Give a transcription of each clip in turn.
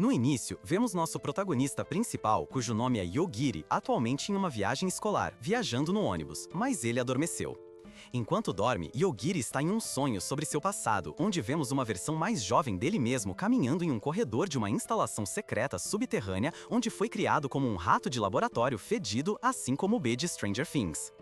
No início, vemos nosso protagonista principal, cujo nome é Yogiri, atualmente em uma viagem escolar, viajando no ônibus, mas ele adormeceu. Enquanto dorme, Yogiri está em um sonho sobre seu passado, onde vemos uma versão mais jovem dele mesmo caminhando em um corredor de uma instalação secreta subterrânea, onde foi criado como um rato de laboratório fedido, assim como o B de Stranger Things.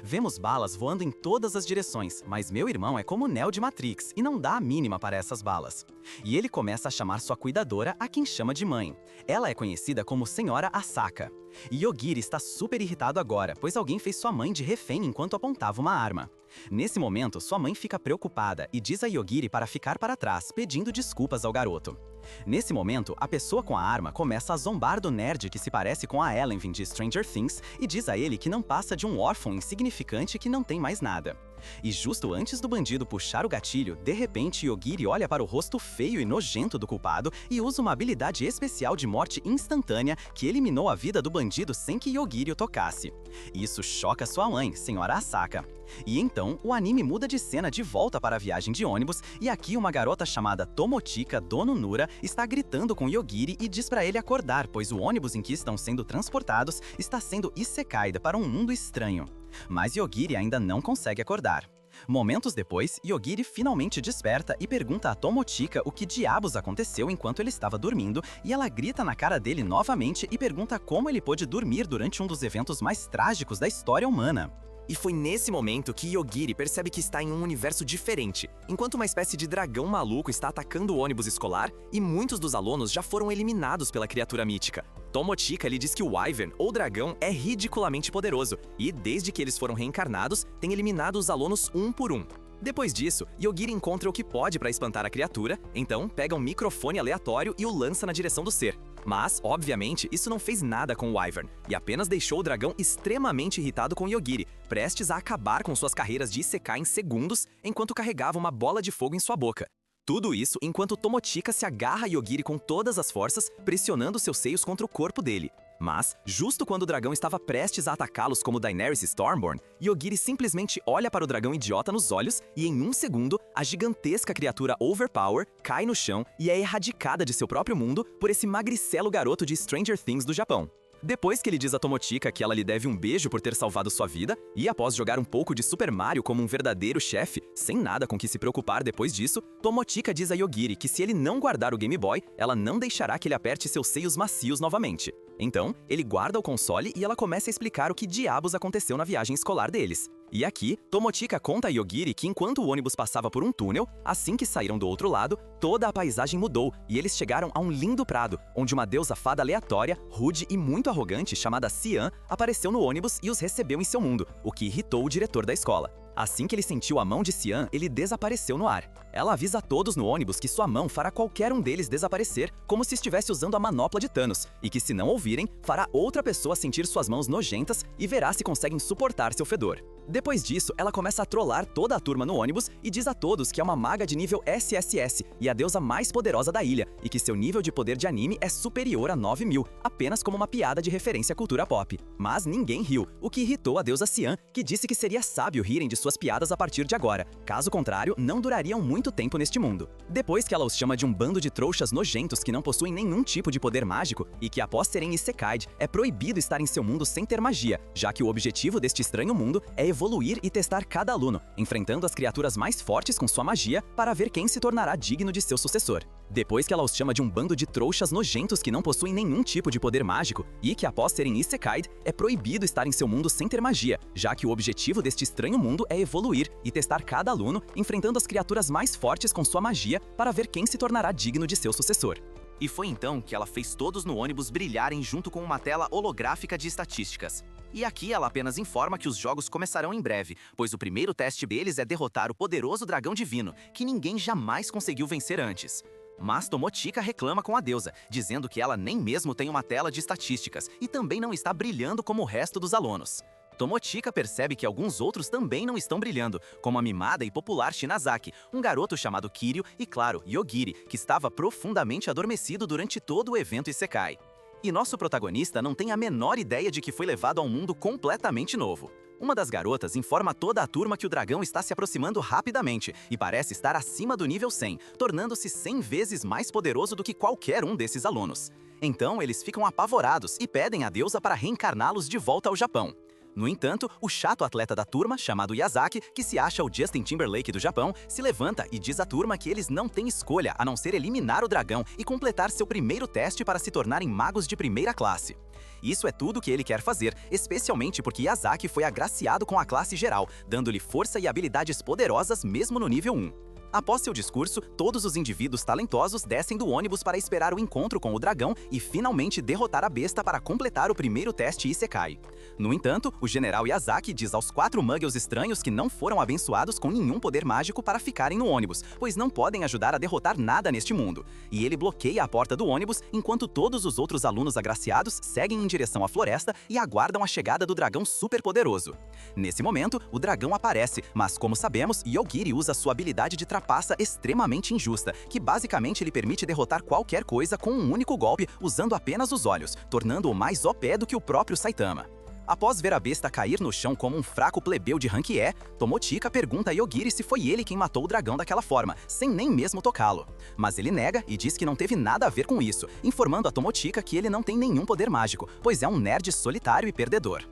Vemos balas voando em todas as direções, mas meu irmão é como Neo de Matrix e não dá a mínima para essas balas. E ele começa a chamar sua cuidadora, a quem chama de mãe. Ela é conhecida como Senhora Asaka. E Yogiri está super irritado agora, pois alguém fez sua mãe de refém enquanto apontava uma arma. Nesse momento, sua mãe fica preocupada e diz a Yogiri para ficar para trás, pedindo desculpas ao garoto. Nesse momento, a pessoa com a arma começa a zombar do nerd que se parece com a Eleven de Stranger Things e diz a ele que não passa de um órfão insignificante que não tem mais nada. E justo antes do bandido puxar o gatilho, de repente Yogiri olha para o rosto feio e nojento do culpado e usa uma habilidade especial de morte instantânea que eliminou a vida do bandido sem que Yogiri o tocasse. Isso choca sua mãe, Senhora Asaka. E então, o anime muda de cena de volta para a viagem de ônibus e aqui uma garota chamada Tomochika Dononura está gritando com Yogiri e diz para ele acordar, pois o ônibus em que estão sendo transportados está sendo isekai'd para um mundo estranho. Mas Yogiri ainda não consegue acordar. Momentos depois, Yogiri finalmente desperta e pergunta a Tomochika o que diabos aconteceu enquanto ele estava dormindo, e ela grita na cara dele novamente e pergunta como ele pôde dormir durante um dos eventos mais trágicos da história humana. E foi nesse momento que Yogiri percebe que está em um universo diferente, enquanto uma espécie de dragão maluco está atacando o ônibus escolar e muitos dos alunos já foram eliminados pela criatura mítica. Tomochika lhe diz que o Wyvern, ou dragão, é ridiculamente poderoso e, desde que eles foram reencarnados, tem eliminado os alunos um por um. Depois disso, Yogiri encontra o que pode para espantar a criatura, então pega um microfone aleatório e o lança na direção do ser. Mas, obviamente, isso não fez nada com o Wyvern, e apenas deixou o dragão extremamente irritado com Yogiri, prestes a acabar com suas carreiras de Isekai em segundos, enquanto carregava uma bola de fogo em sua boca. Tudo isso enquanto Tomochika se agarra a Yogiri com todas as forças, pressionando seus seios contra o corpo dele. Mas, justo quando o dragão estava prestes a atacá-los como Daenerys Stormborn, Yogiri simplesmente olha para o dragão idiota nos olhos e, em um segundo, a gigantesca criatura Overpower cai no chão e é erradicada de seu próprio mundo por esse magricelo garoto de Stranger Things do Japão. Depois que ele diz a Tomochika que ela lhe deve um beijo por ter salvado sua vida, e após jogar um pouco de Super Mario como um verdadeiro chefe, sem nada com que se preocupar depois disso, Tomochika diz a Yogiri que se ele não guardar o Game Boy, ela não deixará que ele aperte seus seios macios novamente. Então, ele guarda o console e ela começa a explicar o que diabos aconteceu na viagem escolar deles. E aqui, Tomochika conta a Yogiri que enquanto o ônibus passava por um túnel, assim que saíram do outro lado, toda a paisagem mudou e eles chegaram a um lindo prado, onde uma deusa fada aleatória, rude e muito arrogante chamada Cian apareceu no ônibus e os recebeu em seu mundo, o que irritou o diretor da escola. Assim que ele sentiu a mão de Cian, ele desapareceu no ar. Ela avisa a todos no ônibus que sua mão fará qualquer um deles desaparecer, como se estivesse usando a manopla de Thanos, e que se não ouvirem, fará outra pessoa sentir suas mãos nojentas e verá se conseguem suportar seu fedor. Depois disso, ela começa a trollar toda a turma no ônibus e diz a todos que é uma maga de nível SSS e a deusa mais poderosa da ilha, e que seu nível de poder de anime é superior a 9.000, apenas como uma piada de referência à cultura pop. Mas ninguém riu, o que irritou a deusa Cian, que disse que seria sábio rirem de suas piadas a partir de agora. Caso contrário, não durariam muito tempo neste mundo. Depois que ela os chama de um bando de trouxas nojentos que não possuem nenhum tipo de poder mágico e que após serem Isekai'd, é proibido estar em seu mundo sem ter magia, já que o objetivo deste estranho mundo é evoluir e testar cada aluno, enfrentando as criaturas mais fortes com sua magia para ver quem se tornará digno de seu sucessor. Depois que ela os chama de um bando de trouxas nojentos que não possuem nenhum tipo de poder mágico e que após serem Isekai'd, é proibido estar em seu mundo sem ter magia, já que o objetivo deste estranho mundo é evoluir e testar cada aluno, enfrentando as criaturas mais fortes com sua magia para ver quem se tornará digno de seu sucessor. E foi então que ela fez todos no ônibus brilharem junto com uma tela holográfica de estatísticas. E aqui ela apenas informa que os jogos começarão em breve, pois o primeiro teste deles é derrotar o poderoso dragão divino, que ninguém jamais conseguiu vencer antes. Mas Tomochika reclama com a deusa, dizendo que ela nem mesmo tem uma tela de estatísticas e também não está brilhando como o resto dos alunos. Tomochika percebe que alguns outros também não estão brilhando, como a mimada e popular Shinazaki, um garoto chamado Kiryu e, claro, Yogiri, que estava profundamente adormecido durante todo o evento Isekai. E nosso protagonista não tem a menor ideia de que foi levado a um mundo completamente novo. Uma das garotas informa toda a turma que o dragão está se aproximando rapidamente e parece estar acima do nível 100, tornando-se 100 vezes mais poderoso do que qualquer um desses alunos. Então, eles ficam apavorados e pedem a deusa para reencarná-los de volta ao Japão. No entanto, o chato atleta da turma, chamado Yazaki, que se acha o Justin Timberlake do Japão, se levanta e diz à turma que eles não têm escolha a não ser eliminar o dragão e completar seu primeiro teste para se tornarem magos de primeira classe. Isso é tudo que ele quer fazer, especialmente porque Yazaki foi agraciado com a classe geral, dando-lhe força e habilidades poderosas mesmo no nível 1. Após seu discurso, todos os indivíduos talentosos descem do ônibus para esperar o encontro com o dragão e finalmente derrotar a besta para completar o primeiro teste Isekai. No entanto, o general Yazaki diz aos 4 muggles estranhos que não foram abençoados com nenhum poder mágico para ficarem no ônibus, pois não podem ajudar a derrotar nada neste mundo. E ele bloqueia a porta do ônibus enquanto todos os outros alunos agraciados seguem em direção à floresta e aguardam a chegada do dragão superpoderoso. Nesse momento, o dragão aparece, mas como sabemos, Yogiri usa sua habilidade de trapaça extremamente injusta, que basicamente lhe permite derrotar qualquer coisa com um único golpe usando apenas os olhos, tornando-o mais OP do que o próprio Saitama. Após ver a besta cair no chão como um fraco plebeu de rank E, Tomochika pergunta a Yogiri se foi ele quem matou o dragão daquela forma, sem nem mesmo tocá-lo. Mas ele nega e diz que não teve nada a ver com isso, informando a Tomochika que ele não tem nenhum poder mágico, pois é um nerd solitário e perdedor.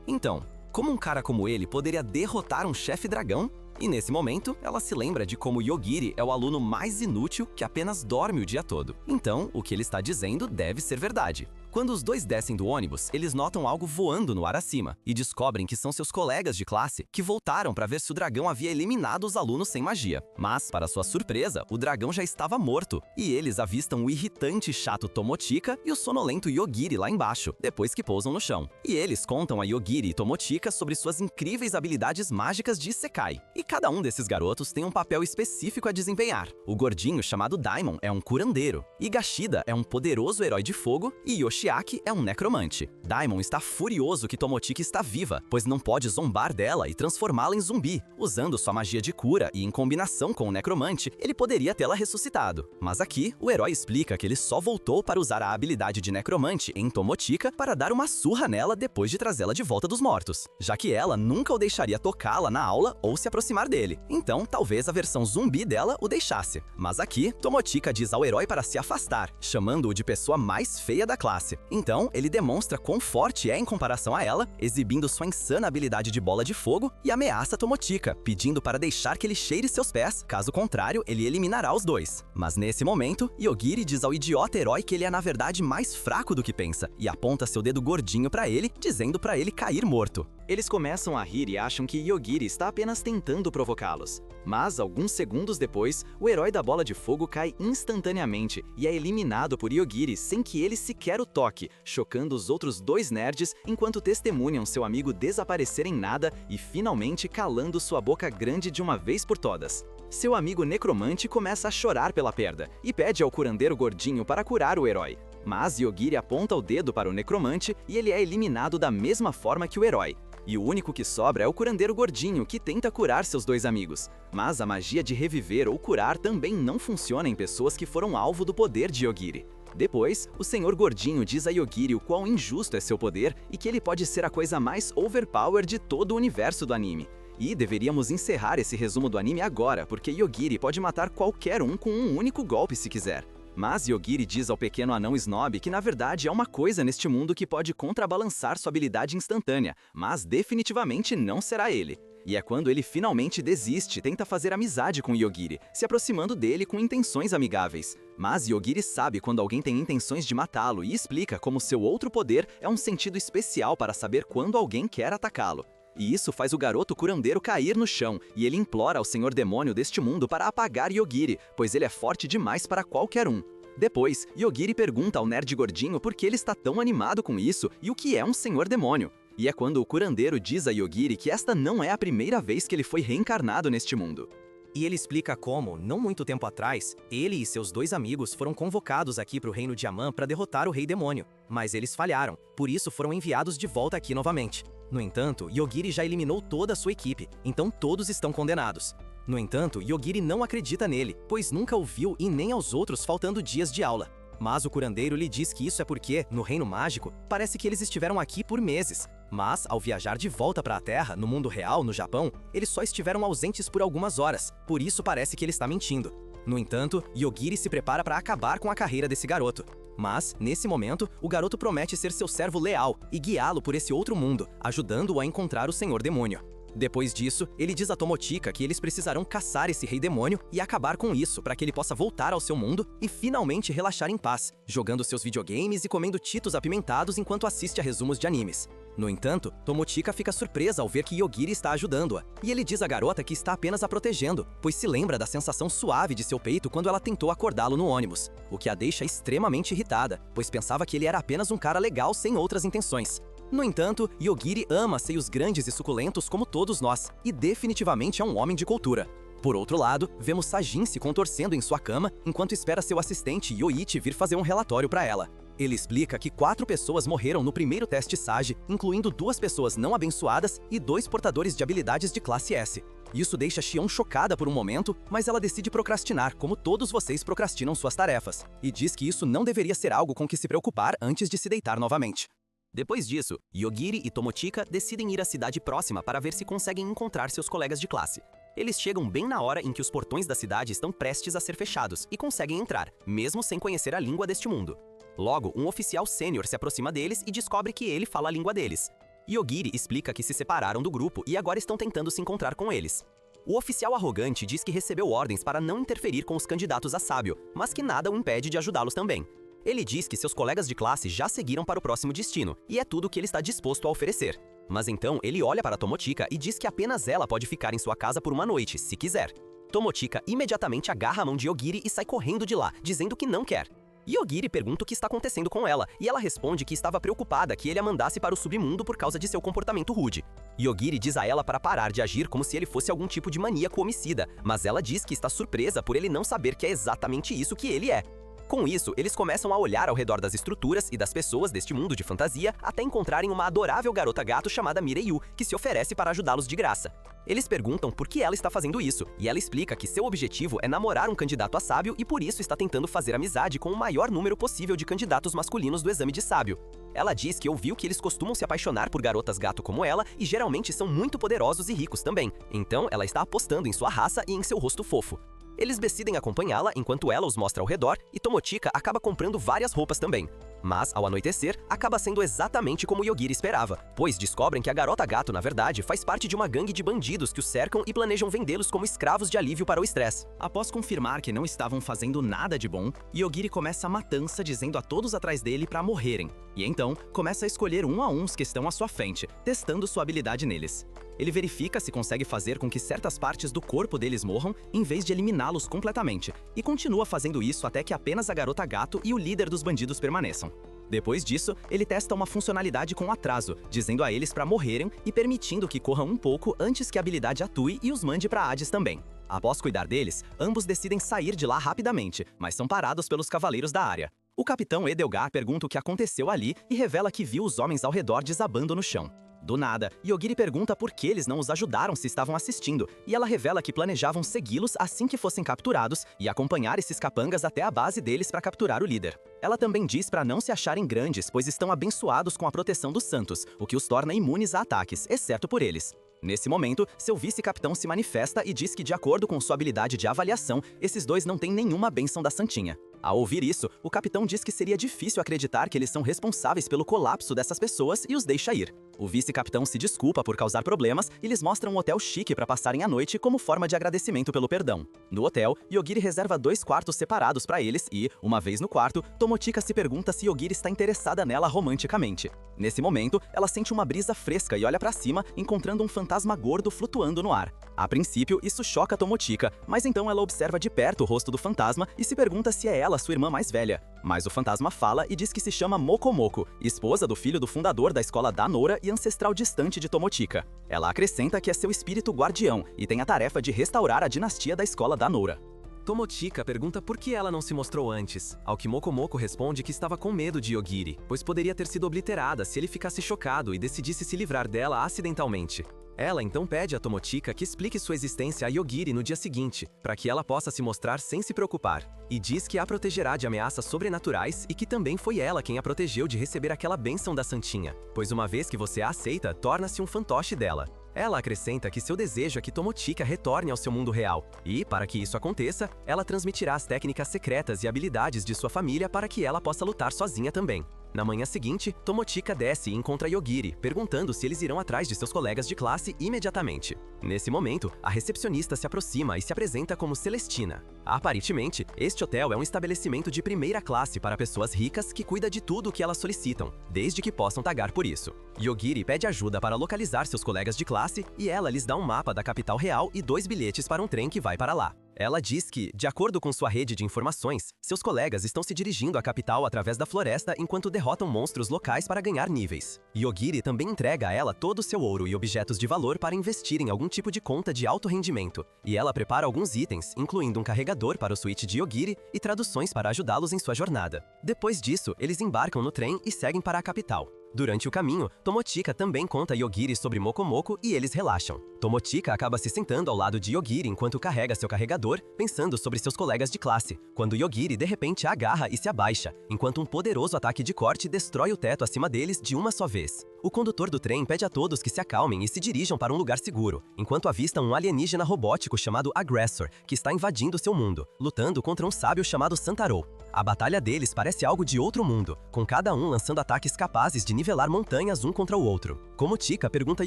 Então, como um cara como ele poderia derrotar um chefe dragão? E nesse momento, ela se lembra de como Yogiri é o aluno mais inútil que apenas dorme o dia todo. Então, o que ele está dizendo deve ser verdade. Quando os dois descem do ônibus, eles notam algo voando no ar acima e descobrem que são seus colegas de classe que voltaram para ver se o dragão havia eliminado os alunos sem magia. Mas, para sua surpresa, o dragão já estava morto e eles avistam o irritante e chato Tomochika e o sonolento Yogiri lá embaixo, depois que pousam no chão. E eles contam a Yogiri e Tomochika sobre suas incríveis habilidades mágicas de Isekai. E cada um desses garotos tem um papel específico a desempenhar. O gordinho, chamado Daimon, é um curandeiro. Higashida é um poderoso herói de fogo e Yoshiaki é um necromante. Daimon está furioso que Tomochika está viva, pois não pode zombar dela e transformá-la em zumbi. Usando sua magia de cura e em combinação com o necromante, ele poderia tê-la ressuscitado. Mas aqui, o herói explica que ele só voltou para usar a habilidade de necromante em Tomochika para dar uma surra nela depois de trazê-la de volta dos mortos, já que ela nunca o deixaria tocá-la na aula ou se aproximar dele. Então, talvez a versão zumbi dela o deixasse. Mas aqui, Tomochika diz ao herói para se afastar, chamando-o de pessoa mais feia da classe. Então, ele demonstra quão forte é em comparação a ela, exibindo sua insana habilidade de bola de fogo e ameaça Tomochika, pedindo para deixar que ele cheire seus pés, caso contrário, ele eliminará os dois. Mas nesse momento, Yogiri diz ao idiota herói que ele é na verdade mais fraco do que pensa, e aponta seu dedo gordinho para ele, dizendo para ele cair morto. Eles começam a rir e acham que Yogiri está apenas tentando provocá-los. Mas, alguns segundos depois, o herói da bola de fogo cai instantaneamente e é eliminado por Yogiri sem que ele sequer o toque, chocando os outros 2 nerds enquanto testemunham seu amigo desaparecer em nada e finalmente calando sua boca grande de uma vez por todas. Seu amigo necromante começa a chorar pela perda e pede ao curandeiro gordinho para curar o herói. Mas Yogiri aponta o dedo para o necromante e ele é eliminado da mesma forma que o herói. E o único que sobra é o curandeiro gordinho, que tenta curar seus 2 amigos. Mas a magia de reviver ou curar também não funciona em pessoas que foram alvo do poder de Yogiri. Depois, o senhor gordinho diz a Yogiri o quão injusto é seu poder e que ele pode ser a coisa mais overpower de todo o universo do anime. E deveríamos encerrar esse resumo do anime agora, porque Yogiri pode matar qualquer um com um único golpe se quiser. Mas Yogiri diz ao pequeno anão Snob que na verdade há uma coisa neste mundo que pode contrabalançar sua habilidade instantânea, mas definitivamente não será ele. E é quando ele finalmente desiste e tenta fazer amizade com Yogiri, se aproximando dele com intenções amigáveis. Mas Yogiri sabe quando alguém tem intenções de matá-lo e explica como seu outro poder é um sentido especial para saber quando alguém quer atacá-lo. E isso faz o garoto curandeiro cair no chão, e ele implora ao senhor demônio deste mundo para apagar Yogiri, pois ele é forte demais para qualquer um. Depois, Yogiri pergunta ao nerd gordinho por que ele está tão animado com isso e o que é um senhor demônio. E é quando o curandeiro diz a Yogiri que esta não é a primeira vez que ele foi reencarnado neste mundo. E ele explica como, não muito tempo atrás, ele e seus 2 amigos foram convocados aqui para o Reino de Aman para derrotar o Rei Demônio, mas eles falharam, por isso foram enviados de volta aqui novamente. No entanto, Yogiri já eliminou toda a sua equipe, então todos estão condenados. No entanto, Yogiri não acredita nele, pois nunca o viu e nem aos outros faltando dias de aula. Mas o curandeiro lhe diz que isso é porque, no Reino Mágico, parece que eles estiveram aqui por meses. Mas, ao viajar de volta para a Terra, no mundo real, no Japão, eles só estiveram ausentes por algumas horas, por isso parece que ele está mentindo. No entanto, Yogiri se prepara para acabar com a carreira desse garoto. Mas, nesse momento, o garoto promete ser seu servo leal e guiá-lo por esse outro mundo, ajudando-o a encontrar o Senhor Demônio. Depois disso, ele diz a Tomochika que eles precisarão caçar esse rei demônio e acabar com isso para que ele possa voltar ao seu mundo e finalmente relaxar em paz, jogando seus videogames e comendo Cheetos apimentados enquanto assiste a resumos de animes. No entanto, Tomochika fica surpresa ao ver que Yogiri está ajudando-a, e ele diz à garota que está apenas a protegendo, pois se lembra da sensação suave de seu peito quando ela tentou acordá-lo no ônibus, o que a deixa extremamente irritada, pois pensava que ele era apenas um cara legal sem outras intenções. No entanto, Yogiri ama seios grandes e suculentos como todos nós, e definitivamente é um homem de cultura. Por outro lado, vemos Sajin se contorcendo em sua cama enquanto espera seu assistente Yoichi vir fazer um relatório para ela. Ele explica que 4 pessoas morreram no primeiro teste SAGE, incluindo 2 pessoas não abençoadas e 2 portadores de habilidades de classe S. Isso deixa Xion chocada por um momento, mas ela decide procrastinar, como todos vocês procrastinam suas tarefas, e diz que isso não deveria ser algo com que se preocupar antes de se deitar novamente. Depois disso, Yogiri e Tomochika decidem ir à cidade próxima para ver se conseguem encontrar seus colegas de classe. Eles chegam bem na hora em que os portões da cidade estão prestes a ser fechados e conseguem entrar, mesmo sem conhecer a língua deste mundo. Logo, um oficial sênior se aproxima deles e descobre que ele fala a língua deles. Yogiri explica que se separaram do grupo e agora estão tentando se encontrar com eles. O oficial arrogante diz que recebeu ordens para não interferir com os candidatos a sábio, mas que nada o impede de ajudá-los também. Ele diz que seus colegas de classe já seguiram para o próximo destino, e é tudo o que ele está disposto a oferecer. Mas então ele olha para Tomochika e diz que apenas ela pode ficar em sua casa por uma noite, se quiser. Tomochika imediatamente agarra a mão de Yogiri e sai correndo de lá, dizendo que não quer. Yogiri pergunta o que está acontecendo com ela, e ela responde que estava preocupada que ele a mandasse para o submundo por causa de seu comportamento rude. Yogiri diz a ela para parar de agir como se ele fosse algum tipo de maníaco homicida, mas ela diz que está surpresa por ele não saber que é exatamente isso que ele é. Com isso, eles começam a olhar ao redor das estruturas e das pessoas deste mundo de fantasia até encontrarem uma adorável garota gato chamada Mireyu, que se oferece para ajudá-los de graça. Eles perguntam por que ela está fazendo isso, e ela explica que seu objetivo é namorar um candidato a sábio e por isso está tentando fazer amizade com o maior número possível de candidatos masculinos do exame de sábio. Ela diz que ouviu que eles costumam se apaixonar por garotas gato como ela e geralmente são muito poderosos e ricos também, então ela está apostando em sua raça e em seu rosto fofo. Eles decidem acompanhá-la enquanto ela os mostra ao redor e Tomochika acaba comprando várias roupas também. Mas, ao anoitecer, acaba sendo exatamente como Yogiri esperava, pois descobrem que a garota gato, na verdade, faz parte de uma gangue de bandidos que os cercam e planejam vendê-los como escravos de alívio para o estresse. Após confirmar que não estavam fazendo nada de bom, Yogiri começa a matança dizendo a todos atrás dele para morrerem. E então, começa a escolher um a um os que estão à sua frente, testando sua habilidade neles. Ele verifica se consegue fazer com que certas partes do corpo deles morram, em vez de eliminá-los completamente, e continua fazendo isso até que apenas a garota gato e o líder dos bandidos permaneçam. Depois disso, ele testa uma funcionalidade com atraso, dizendo a eles para morrerem e permitindo que corram um pouco antes que a habilidade atue e os mande para Hades também. Após cuidar deles, ambos decidem sair de lá rapidamente, mas são parados pelos cavaleiros da área. O capitão Edelgar pergunta o que aconteceu ali e revela que viu os homens ao redor desabando no chão. Do nada, Yogiri pergunta por que eles não os ajudaram se estavam assistindo, e ela revela que planejavam segui-los assim que fossem capturados e acompanhar esses capangas até a base deles para capturar o líder. Ela também diz para não se acharem grandes, pois estão abençoados com a proteção dos santos, o que os torna imunes a ataques, exceto por eles. Nesse momento, seu vice-capitão se manifesta e diz que, de acordo com sua habilidade de avaliação, esses dois não têm nenhuma bênção da Santinha. Ao ouvir isso, o capitão diz que seria difícil acreditar que eles são responsáveis pelo colapso dessas pessoas e os deixa ir. O vice-capitão se desculpa por causar problemas e lhes mostra um hotel chique para passarem a noite como forma de agradecimento pelo perdão. No hotel, Yogiri reserva 2 quartos separados para eles e, uma vez no quarto, Tomochika se pergunta se Yogiri está interessada nela romanticamente. Nesse momento, ela sente uma brisa fresca e olha para cima, encontrando um fantasma gordo flutuando no ar. A princípio, isso choca Tomochika, mas então ela observa de perto o rosto do fantasma e se pergunta se é ela sua irmã mais velha. Mas o fantasma fala e diz que se chama Mokomoko, esposa do filho do fundador da escola da Nora e ancestral distante de Tomochika. Ela acrescenta que é seu espírito guardião e tem a tarefa de restaurar a dinastia da escola da Nora. Tomochika pergunta por que ela não se mostrou antes, ao que Mokomoko responde que estava com medo de Yogiri, pois poderia ter sido obliterada se ele ficasse chocado e decidisse se livrar dela acidentalmente. Ela então pede a Tomochika que explique sua existência a Yogiri no dia seguinte, para que ela possa se mostrar sem se preocupar, e diz que a protegerá de ameaças sobrenaturais e que também foi ela quem a protegeu de receber aquela bênção da Santinha, pois uma vez que você a aceita, torna-se um fantoche dela. Ela acrescenta que seu desejo é que Tomochika retorne ao seu mundo real, e, para que isso aconteça, ela transmitirá as técnicas secretas e habilidades de sua família para que ela possa lutar sozinha também. Na manhã seguinte, Tomochika desce e encontra Yogiri, perguntando se eles irão atrás de seus colegas de classe imediatamente. Nesse momento, a recepcionista se aproxima e se apresenta como Celestina. Aparentemente, este hotel é um estabelecimento de primeira classe para pessoas ricas que cuida de tudo o que elas solicitam, desde que possam pagar por isso. Yogiri pede ajuda para localizar seus colegas de classe e ela lhes dá um mapa da capital real e 2 bilhetes para um trem que vai para lá. Ela diz que, de acordo com sua rede de informações, seus colegas estão se dirigindo à capital através da floresta enquanto derrotam monstros locais para ganhar níveis. Yogiri também entrega a ela todo o seu ouro e objetos de valor para investir em algum tipo de conta de alto rendimento, e ela prepara alguns itens, incluindo um carregador para o suíte de Yogiri e traduções para ajudá-los em sua jornada. Depois disso, eles embarcam no trem e seguem para a capital. Durante o caminho, Tomochika também conta a Yogiri sobre Mokomoko e eles relaxam. Tomochika acaba se sentando ao lado de Yogiri enquanto carrega seu carregador, pensando sobre seus colegas de classe, quando Yogiri de repente a agarra e se abaixa, enquanto um poderoso ataque de corte destrói o teto acima deles de uma só vez. O condutor do trem pede a todos que se acalmem e se dirijam para um lugar seguro, enquanto avistam um alienígena robótico chamado Aggressor, que está invadindo seu mundo, lutando contra um sábio chamado Santaro. A batalha deles parece algo de outro mundo, com cada um lançando ataques capazes de nivelar montanhas um contra o outro. Tomochika pergunta a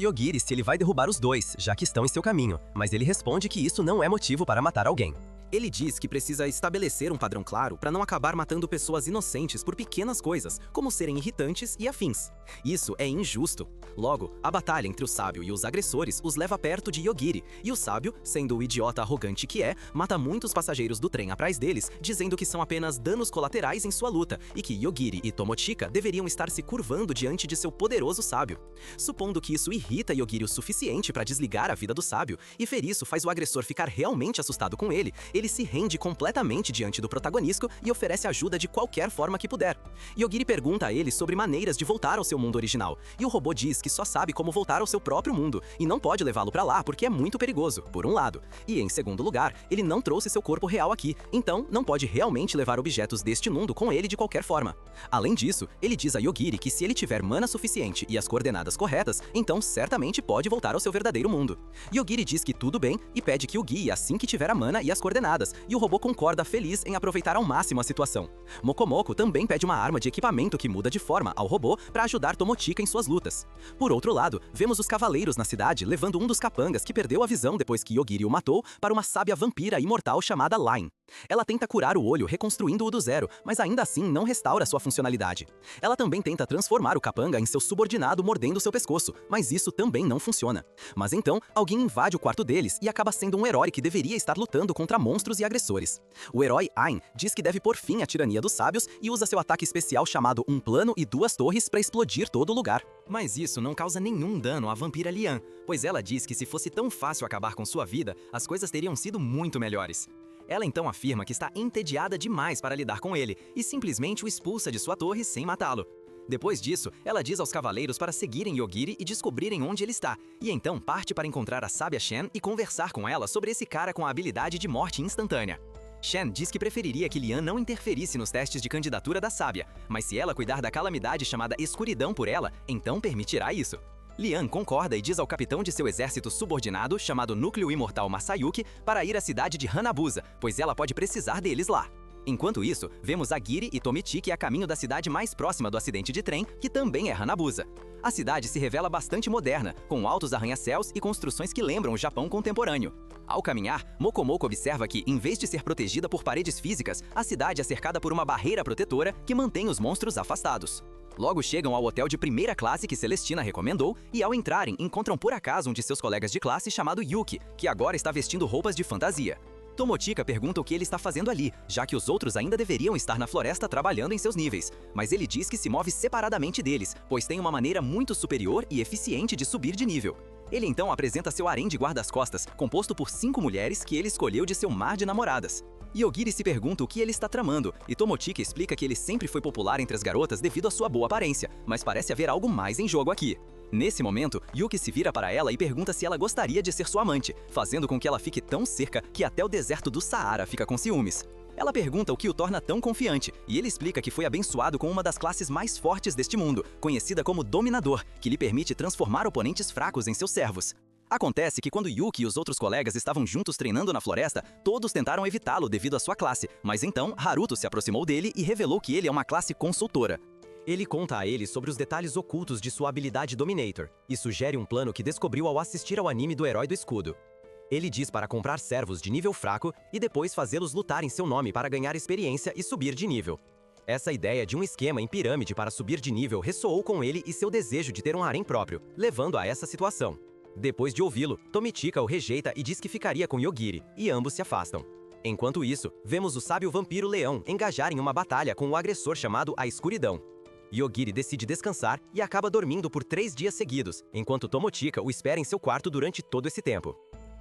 Yogiri se ele vai derrubar os dois, já que estão em seu caminho, mas ele responde que isso não é motivo para matar alguém. Ele diz que precisa estabelecer um padrão claro para não acabar matando pessoas inocentes por pequenas coisas, como serem irritantes e afins. Isso é injusto. Logo, a batalha entre o sábio e os agressores os leva perto de Yogiri, e o sábio, sendo o idiota arrogante que é, mata muitos passageiros do trem atrás deles, dizendo que são apenas danos colaterais em sua luta, e que Yogiri e Tomochika deveriam estar se curvando diante de seu poderoso sábio. Supondo que isso irrita Yogiri o suficiente para desligar a vida do sábio, e Feriço faz o agressor ficar realmente assustado com ele se rende completamente diante do protagonista e oferece ajuda de qualquer forma que puder. Yogiri pergunta a ele sobre maneiras de voltar ao seu mundo original, e o robô diz que só sabe como voltar ao seu próprio mundo, e não pode levá-lo para lá porque é muito perigoso, por um lado. E em segundo lugar, ele não trouxe seu corpo real aqui, então não pode realmente levar objetos deste mundo com ele de qualquer forma. Além disso, ele diz a Yogiri que se ele tiver mana suficiente e as coordenadas corretas, então certamente pode voltar ao seu verdadeiro mundo. Yogiri diz que tudo bem e pede que o guie assim que tiver a mana e as coordenadas, e o robô concorda feliz em aproveitar ao máximo a situação. Mokomoko também pede uma arma de equipamento que muda de forma ao robô para ajudar Tomochika em suas lutas. Por outro lado, vemos os cavaleiros na cidade levando um dos capangas que perdeu a visão depois que Yogiri o matou para uma sábia vampira imortal chamada Line. Ela tenta curar o olho reconstruindo-o do zero, mas ainda assim não restaura sua funcionalidade. Ela também tenta transformar o capanga em seu subordinado mordendo seu pescoço, mas isso também não funciona. Mas então, alguém invade o quarto deles e acaba sendo um herói que deveria estar lutando contra monstros e agressores. O herói Ain diz que deve pôr fim à tirania dos sábios e usa seu ataque especial chamado Um Plano e 2 Torres para explodir todo o lugar. Mas isso não causa nenhum dano à vampira Lian, pois ela diz que se fosse tão fácil acabar com sua vida, as coisas teriam sido muito melhores. Ela então afirma que está entediada demais para lidar com ele e simplesmente o expulsa de sua torre sem matá-lo. Depois disso, ela diz aos cavaleiros para seguirem Yogiri e descobrirem onde ele está, e então parte para encontrar a sábia Shen e conversar com ela sobre esse cara com a habilidade de morte instantânea. Shen diz que preferiria que Lian não interferisse nos testes de candidatura da sábia, mas se ela cuidar da calamidade chamada escuridão por ela, então permitirá isso. Lian concorda e diz ao capitão de seu exército subordinado, chamado Núcleo Imortal Masayuki, para ir à cidade de Hanabusa, pois ela pode precisar deles lá. Enquanto isso, vemos Agiri e Tomichiki a caminho da cidade mais próxima do acidente de trem, que também é Hanabusa. A cidade se revela bastante moderna, com altos arranha-céus e construções que lembram o Japão contemporâneo. Ao caminhar, Mokomoko observa que, em vez de ser protegida por paredes físicas, a cidade é cercada por uma barreira protetora que mantém os monstros afastados. Logo chegam ao hotel de primeira classe que Celestina recomendou e, ao entrarem, encontram por acaso um de seus colegas de classe chamado Yuki, que agora está vestindo roupas de fantasia. Tomochika pergunta o que ele está fazendo ali, já que os outros ainda deveriam estar na floresta trabalhando em seus níveis, mas ele diz que se move separadamente deles, pois tem uma maneira muito superior e eficiente de subir de nível. Ele então apresenta seu harém de guardas-costas, composto por 5 mulheres que ele escolheu de seu mar de namoradas. Yogiri se pergunta o que ele está tramando, e Tomochika explica que ele sempre foi popular entre as garotas devido à sua boa aparência, mas parece haver algo mais em jogo aqui. Nesse momento, Yuki se vira para ela e pergunta se ela gostaria de ser sua amante, fazendo com que ela fique tão cerca que até o deserto do Saara fica com ciúmes. Ela pergunta o que o torna tão confiante, e ele explica que foi abençoado com uma das classes mais fortes deste mundo, conhecida como Dominador, que lhe permite transformar oponentes fracos em seus servos. Acontece que quando Yuki e os outros colegas estavam juntos treinando na floresta, todos tentaram evitá-lo devido à sua classe, mas então Haruto se aproximou dele e revelou que ele é uma classe consultora. Ele conta a eles sobre os detalhes ocultos de sua habilidade Dominator, e sugere um plano que descobriu ao assistir ao anime do Herói do Escudo. Ele diz para comprar servos de nível fraco e depois fazê-los lutar em seu nome para ganhar experiência e subir de nível. Essa ideia de um esquema em pirâmide para subir de nível ressoou com ele e seu desejo de ter um harém próprio, levando a essa situação. Depois de ouvi-lo, Tomochika o rejeita e diz que ficaria com Yogiri, e ambos se afastam. Enquanto isso, vemos o sábio vampiro Leão engajar em uma batalha com o agressor chamado A Escuridão. Yogiri decide descansar e acaba dormindo por 3 dias seguidos, enquanto Tomochika o espera em seu quarto durante todo esse tempo.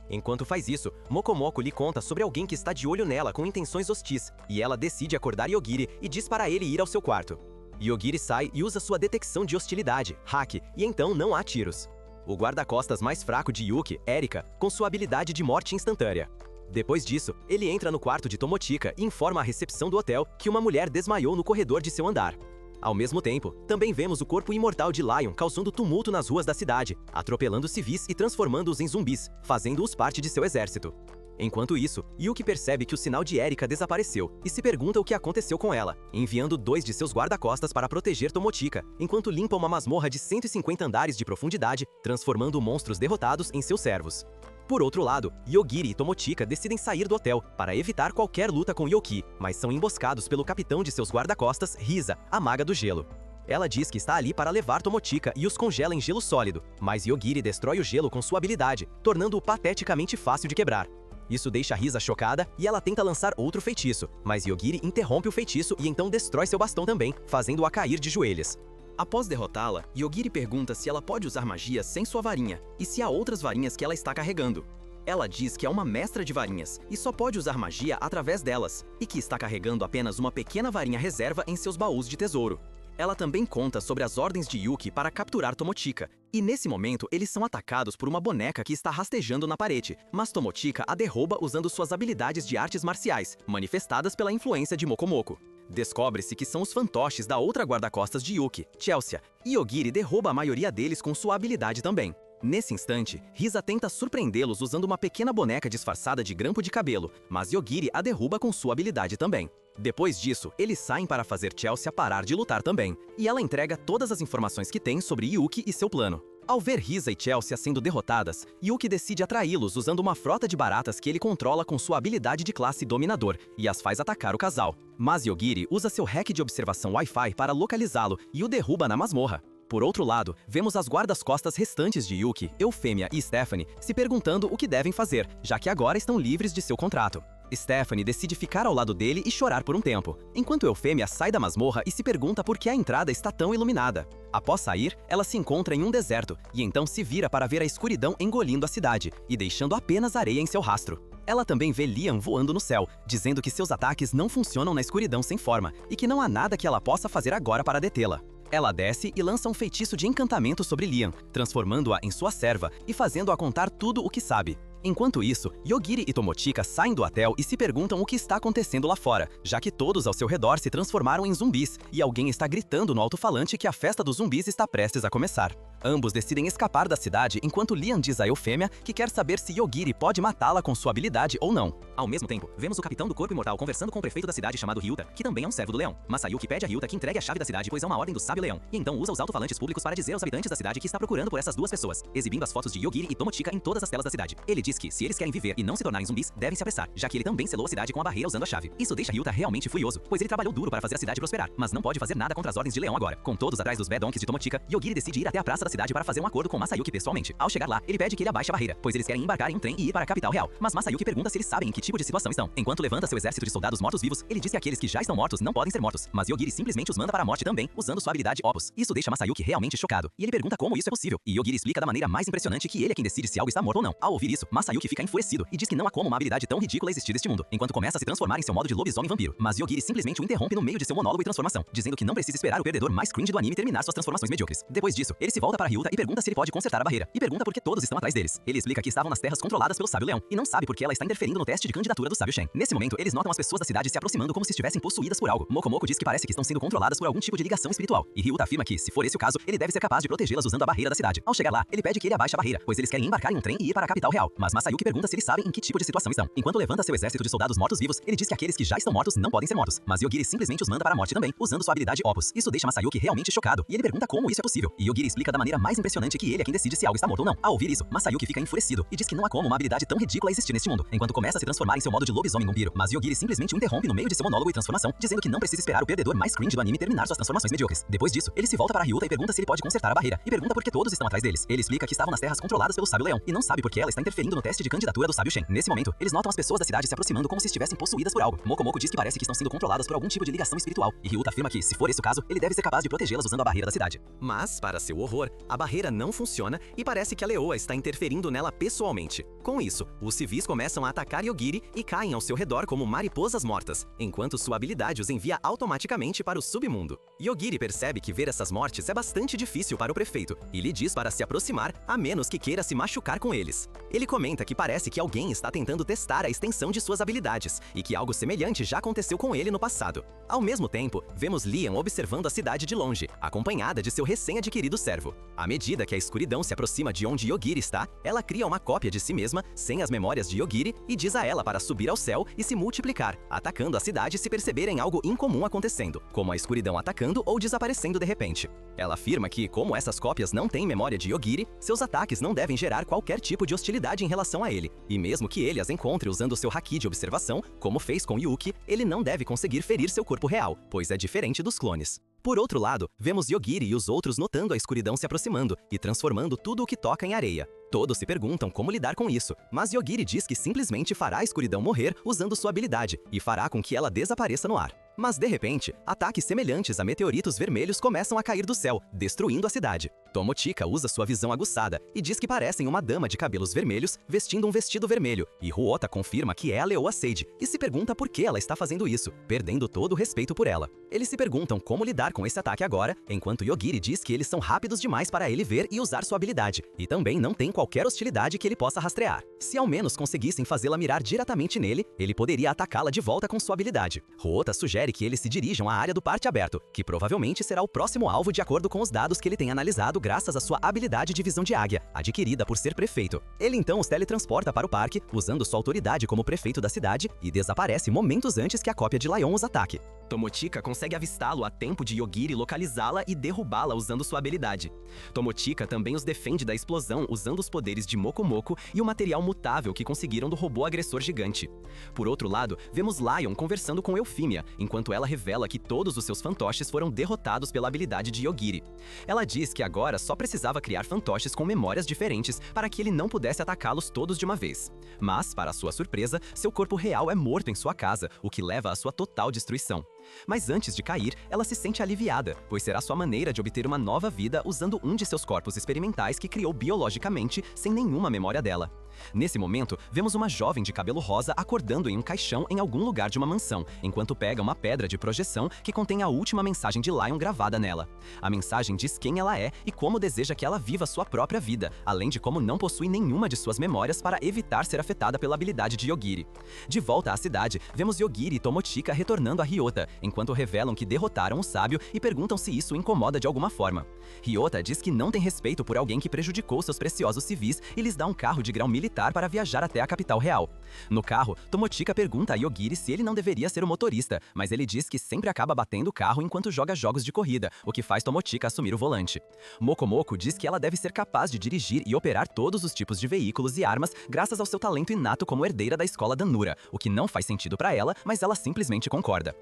Enquanto faz isso, Mokomoko lhe conta sobre alguém que está de olho nela com intenções hostis, e ela decide acordar Yogiri e diz para ele ir ao seu quarto. Yogiri sai e usa sua detecção de hostilidade, hack, e então não há tiros. O guarda-costas mais fraco de Yuki, Erika, com sua habilidade de morte instantânea. Depois disso, ele entra no quarto de Tomochika e informa a recepção do hotel que uma mulher desmaiou no corredor de seu andar. Ao mesmo tempo, também vemos o corpo imortal de Lion causando tumulto nas ruas da cidade, atropelando civis e transformando-os em zumbis, fazendo-os parte de seu exército. Enquanto isso, Yuki percebe que o sinal de Erika desapareceu e se pergunta o que aconteceu com ela, enviando 2 de seus guarda-costas para proteger Tomochika, enquanto limpa uma masmorra de 150 andares de profundidade, transformando monstros derrotados em seus servos. Por outro lado, Yogiri e Tomochika decidem sair do hotel para evitar qualquer luta com Yoki, mas são emboscados pelo capitão de seus guarda-costas, Risa, a maga do gelo. Ela diz que está ali para levar Tomochika e os congela em gelo sólido, mas Yogiri destrói o gelo com sua habilidade, tornando-o pateticamente fácil de quebrar. Isso deixa Risa chocada e ela tenta lançar outro feitiço, mas Yogiri interrompe o feitiço e então destrói seu bastão também, fazendo-a cair de joelhos. Após derrotá-la, Yogiri pergunta se ela pode usar magia sem sua varinha e se há outras varinhas que ela está carregando. Ela diz que é uma mestra de varinhas e só pode usar magia através delas, e que está carregando apenas uma pequena varinha reserva em seus baús de tesouro. Ela também conta sobre as ordens de Yuki para capturar Tomochika, e nesse momento eles são atacados por uma boneca que está rastejando na parede, mas Tomochika a derruba usando suas habilidades de artes marciais, manifestadas pela influência de Mokomoko. Descobre-se que são os fantoches da outra guarda-costas de Yuki, Chelsea, e Yogiri derruba a maioria deles com sua habilidade também. Nesse instante, Risa tenta surpreendê-los usando uma pequena boneca disfarçada de grampo de cabelo, mas Yogiri a derruba com sua habilidade também. Depois disso, eles saem para fazer Chelsea parar de lutar também, e ela entrega todas as informações que tem sobre Yuki e seu plano. Ao ver Risa e Chelsea sendo derrotadas, Yuki decide atraí-los usando uma frota de baratas que ele controla com sua habilidade de classe Dominador, e as faz atacar o casal. Mas Yogiri usa seu hack de observação Wi-Fi para localizá-lo e o derruba na masmorra. Por outro lado, vemos as guardas-costas restantes de Yuki, Eufêmia e Stephanie se perguntando o que devem fazer, já que agora estão livres de seu contrato. Stephanie decide ficar ao lado dele e chorar por um tempo, enquanto Eufêmia sai da masmorra e se pergunta por que a entrada está tão iluminada. Após sair, ela se encontra em um deserto, e então se vira para ver a escuridão engolindo a cidade, e deixando apenas areia em seu rastro. Ela também vê Liam voando no céu, dizendo que seus ataques não funcionam na escuridão sem forma, e que não há nada que ela possa fazer agora para detê-la. Ela desce e lança um feitiço de encantamento sobre Liam, transformando-a em sua serva e fazendo-a contar tudo o que sabe. Enquanto isso, Yogiri e Tomochika saem do hotel e se perguntam o que está acontecendo lá fora, já que todos ao seu redor se transformaram em zumbis e alguém está gritando no alto-falante que a festa dos zumbis está prestes a começar. Ambos decidem escapar da cidade enquanto Liam diz a Eufêmia que quer saber se Yogiri pode matá-la com sua habilidade ou não. Ao mesmo tempo, vemos o capitão do corpo imortal conversando com o prefeito da cidade chamado Ryuta, que também é um servo do leão. Masayuki pede a Ryuta que entregue a chave da cidade, pois é uma ordem do sábio leão, e então usa os alto-falantes públicos para dizer aos habitantes da cidade que está procurando por essas duas pessoas, exibindo as fotos de Yogiri e Tomochika em todas as telas da cidade. Ele diz que, se eles querem viver e não se tornarem zumbis, devem se apressar, já que ele também selou a cidade com a barreira usando a chave. Isso deixa Ryuta realmente furioso, pois ele trabalhou duro para fazer a cidade prosperar, mas não pode fazer nada contra as ordens de leão agora. Com todos atrás dos Bedonks de Tomochika, Yogiri decide ir até a praça da cidade para fazer um acordo com Masayuki pessoalmente. Ao chegar lá, ele pede que ele abaixe a barreira, pois eles querem embarcar em um trem e ir para a capital real. Mas Masayuki pergunta se eles sabem em que tipo de situação estão. Enquanto levanta seu exército de soldados mortos-vivos, ele diz que aqueles que já estão mortos não podem ser mortos, mas Yogiri simplesmente os manda para a morte também, usando sua habilidade Opus. Isso deixa Masayuki realmente chocado, e ele pergunta como isso é possível. E Yogiri explica da maneira mais impressionante que ele é quem decide se algo está morto ou não. Ao ouvir isso, Masayuki fica enfurecido e diz que não há como uma habilidade tão ridícula existir neste mundo, enquanto começa a se transformar em seu modo de lobisomem vampiro. Mas Yogiri simplesmente o interrompe no meio de seu monólogo e transformação, dizendo que não precisa esperar o perdedor mais cringe do anime terminar suas transformações medíocres. Depois disso, ele se volta para Ryuta e pergunta se ele pode consertar a barreira, e pergunta por que todos estão atrás deles. Ele explica que estavam nas terras controladas pelo Sábio Leão, e não sabe por que ela está interferindo no teste de candidatura do Sábio Shen. Nesse momento, eles notam as pessoas da cidade se aproximando como se estivessem possuídas por algo. Mokomoko diz que parece que estão sendo controladas por algum tipo de ligação espiritual, e Ryuta afirma que, se for esse o caso, ele deve ser capaz de protegê-las usando a barreira da cidade. Ao chegar lá, ele pede que ele abaixe a barreira, pois eles querem embarcar em um trem e ir para a capital real. Mas Masayuki pergunta se eles sabem em que tipo de situação estão. Enquanto levanta seu exército de soldados mortos-vivos, ele diz que aqueles que já estão mortos não podem ser mortos, mas Yogiri simplesmente os manda para a morte também, usando sua habilidade Opus. Isso deixa Masayuki realmente chocado, e ele pergunta como isso é possível. E Yogiri explica da maneira mais impressionante que ele é quem decide se algo está morto ou não. Ao ouvir isso, Masayuki fica enfurecido e diz que não há como uma habilidade tão ridícula existir neste mundo, enquanto começa a se transformar em seu modo de lobisomem vampiro. Mas Yogiri simplesmente o interrompe no meio de seu monólogo e transformação, dizendo que não precisa esperar o perdedor mais cringe do anime terminar suas transformações medíocres. Depois disso, ele se volta para Ryuta e pergunta se ele pode consertar a barreira, e pergunta por que todos estão atrás deles. Ele explica que estavam nas terras controladas pelo Sábio Leão, e não sabe por que ela está interferindo no teste de candidatura do Sábio Shen. Nesse momento, eles notam as pessoas da cidade se aproximando como se estivessem possuídas por algo. Mokomoko diz que parece que estão sendo controladas por algum tipo de ligação espiritual, e Ryuta afirma que, se for esse o caso, ele deve ser capaz de protegê-las usando a barreira da cidade. Mas, para seu horror, a barreira não funciona e parece que a leoa está interferindo nela pessoalmente. Com isso, os civis começam a atacar Yogiri e caem ao seu redor como mariposas mortas, enquanto sua habilidade os envia automaticamente para o submundo. Yogiri percebe que ver essas mortes é bastante difícil para o prefeito e lhe diz para se aproximar, a menos que queira se machucar com eles. Ele comenta que parece que alguém está tentando testar a extensão de suas habilidades e que algo semelhante já aconteceu com ele no passado. Ao mesmo tempo, vemos Liam observando a cidade de longe, acompanhada de seu recém-adquirido servo. À medida que a escuridão se aproxima de onde Yogiri está, ela cria uma cópia de si mesma, sem as memórias de Yogiri, e diz a ela para subir ao céu e se multiplicar, atacando a cidade se perceberem algo incomum acontecendo, como a escuridão atacando ou desaparecendo de repente. Ela afirma que, como essas cópias não têm memória de Yogiri, seus ataques não devem gerar qualquer tipo de hostilidade em relação a ele, e mesmo que ele as encontre usando seu haki de observação, como fez com Yuki, ele não deve conseguir ferir seu corpo real, pois é diferente dos clones. Por outro lado, vemos Yogiri e os outros notando a escuridão se aproximando e transformando tudo o que toca em areia. Todos se perguntam como lidar com isso, mas Yogiri diz que simplesmente fará a escuridão morrer usando sua habilidade e fará com que ela desapareça no ar. Mas de repente, ataques semelhantes a meteoritos vermelhos começam a cair do céu, destruindo a cidade. Tomochika usa sua visão aguçada e diz que parecem uma dama de cabelos vermelhos vestindo um vestido vermelho, e Ryota confirma que é a leoa Sage e se pergunta por que ela está fazendo isso, perdendo todo o respeito por ela. Eles se perguntam como lidar com esse ataque agora, enquanto Yogiri diz que eles são rápidos demais para ele ver e usar sua habilidade, e também não tem qualquer hostilidade que ele possa rastrear. Se ao menos conseguissem fazê-la mirar diretamente nele, ele poderia atacá-la de volta com sua habilidade. Ryota sugere que eles se dirijam à área do parte aberto, que provavelmente será o próximo alvo de acordo com os dados que ele tem analisado graças à sua habilidade de visão de águia, adquirida por ser prefeito. Ele então os teletransporta para o parque, usando sua autoridade como prefeito da cidade, e desaparece momentos antes que a cópia de Lion os ataque. Tomochika consegue avistá-lo a tempo de Yogiri localizá-la e derrubá-la usando sua habilidade. Tomochika também os defende da explosão usando os poderes de Mokomoko e o material mutável que conseguiram do robô agressor gigante. Por outro lado, vemos Lion conversando com Eufímia, enquanto ela revela que todos os seus fantoches foram derrotados pela habilidade de Yogiri. Ela diz que agora só precisava criar fantoches com memórias diferentes para que ele não pudesse atacá-los todos de uma vez. Mas, para sua surpresa, seu corpo real é morto em sua casa, o que leva à sua total destruição. Mas antes de cair, ela se sente aliviada, pois será sua maneira de obter uma nova vida usando um de seus corpos experimentais que criou biologicamente, sem nenhuma memória dela. Nesse momento, vemos uma jovem de cabelo rosa acordando em um caixão em algum lugar de uma mansão, enquanto pega uma pedra de projeção que contém a última mensagem de Lion gravada nela. A mensagem diz quem ela é e como deseja que ela viva sua própria vida, além de como não possui nenhuma de suas memórias para evitar ser afetada pela habilidade de Yogiri. De volta à cidade, vemos Yogiri e Tomochika retornando a Ryota, enquanto revelam que derrotaram o sábio e perguntam se isso incomoda de alguma forma. Ryota diz que não tem respeito por alguém que prejudicou seus preciosos civis e lhes dá um carro de grão militar para viajar até a capital real. No carro, Tomochika pergunta a Yogiri se ele não deveria ser o motorista, mas ele diz que sempre acaba batendo o carro enquanto joga jogos de corrida, o que faz Tomochika assumir o volante. Mokomoko diz que ela deve ser capaz de dirigir e operar todos os tipos de veículos e armas graças ao seu talento inato como herdeira da escola Danura, o que não faz sentido para ela, mas ela simplesmente concorda.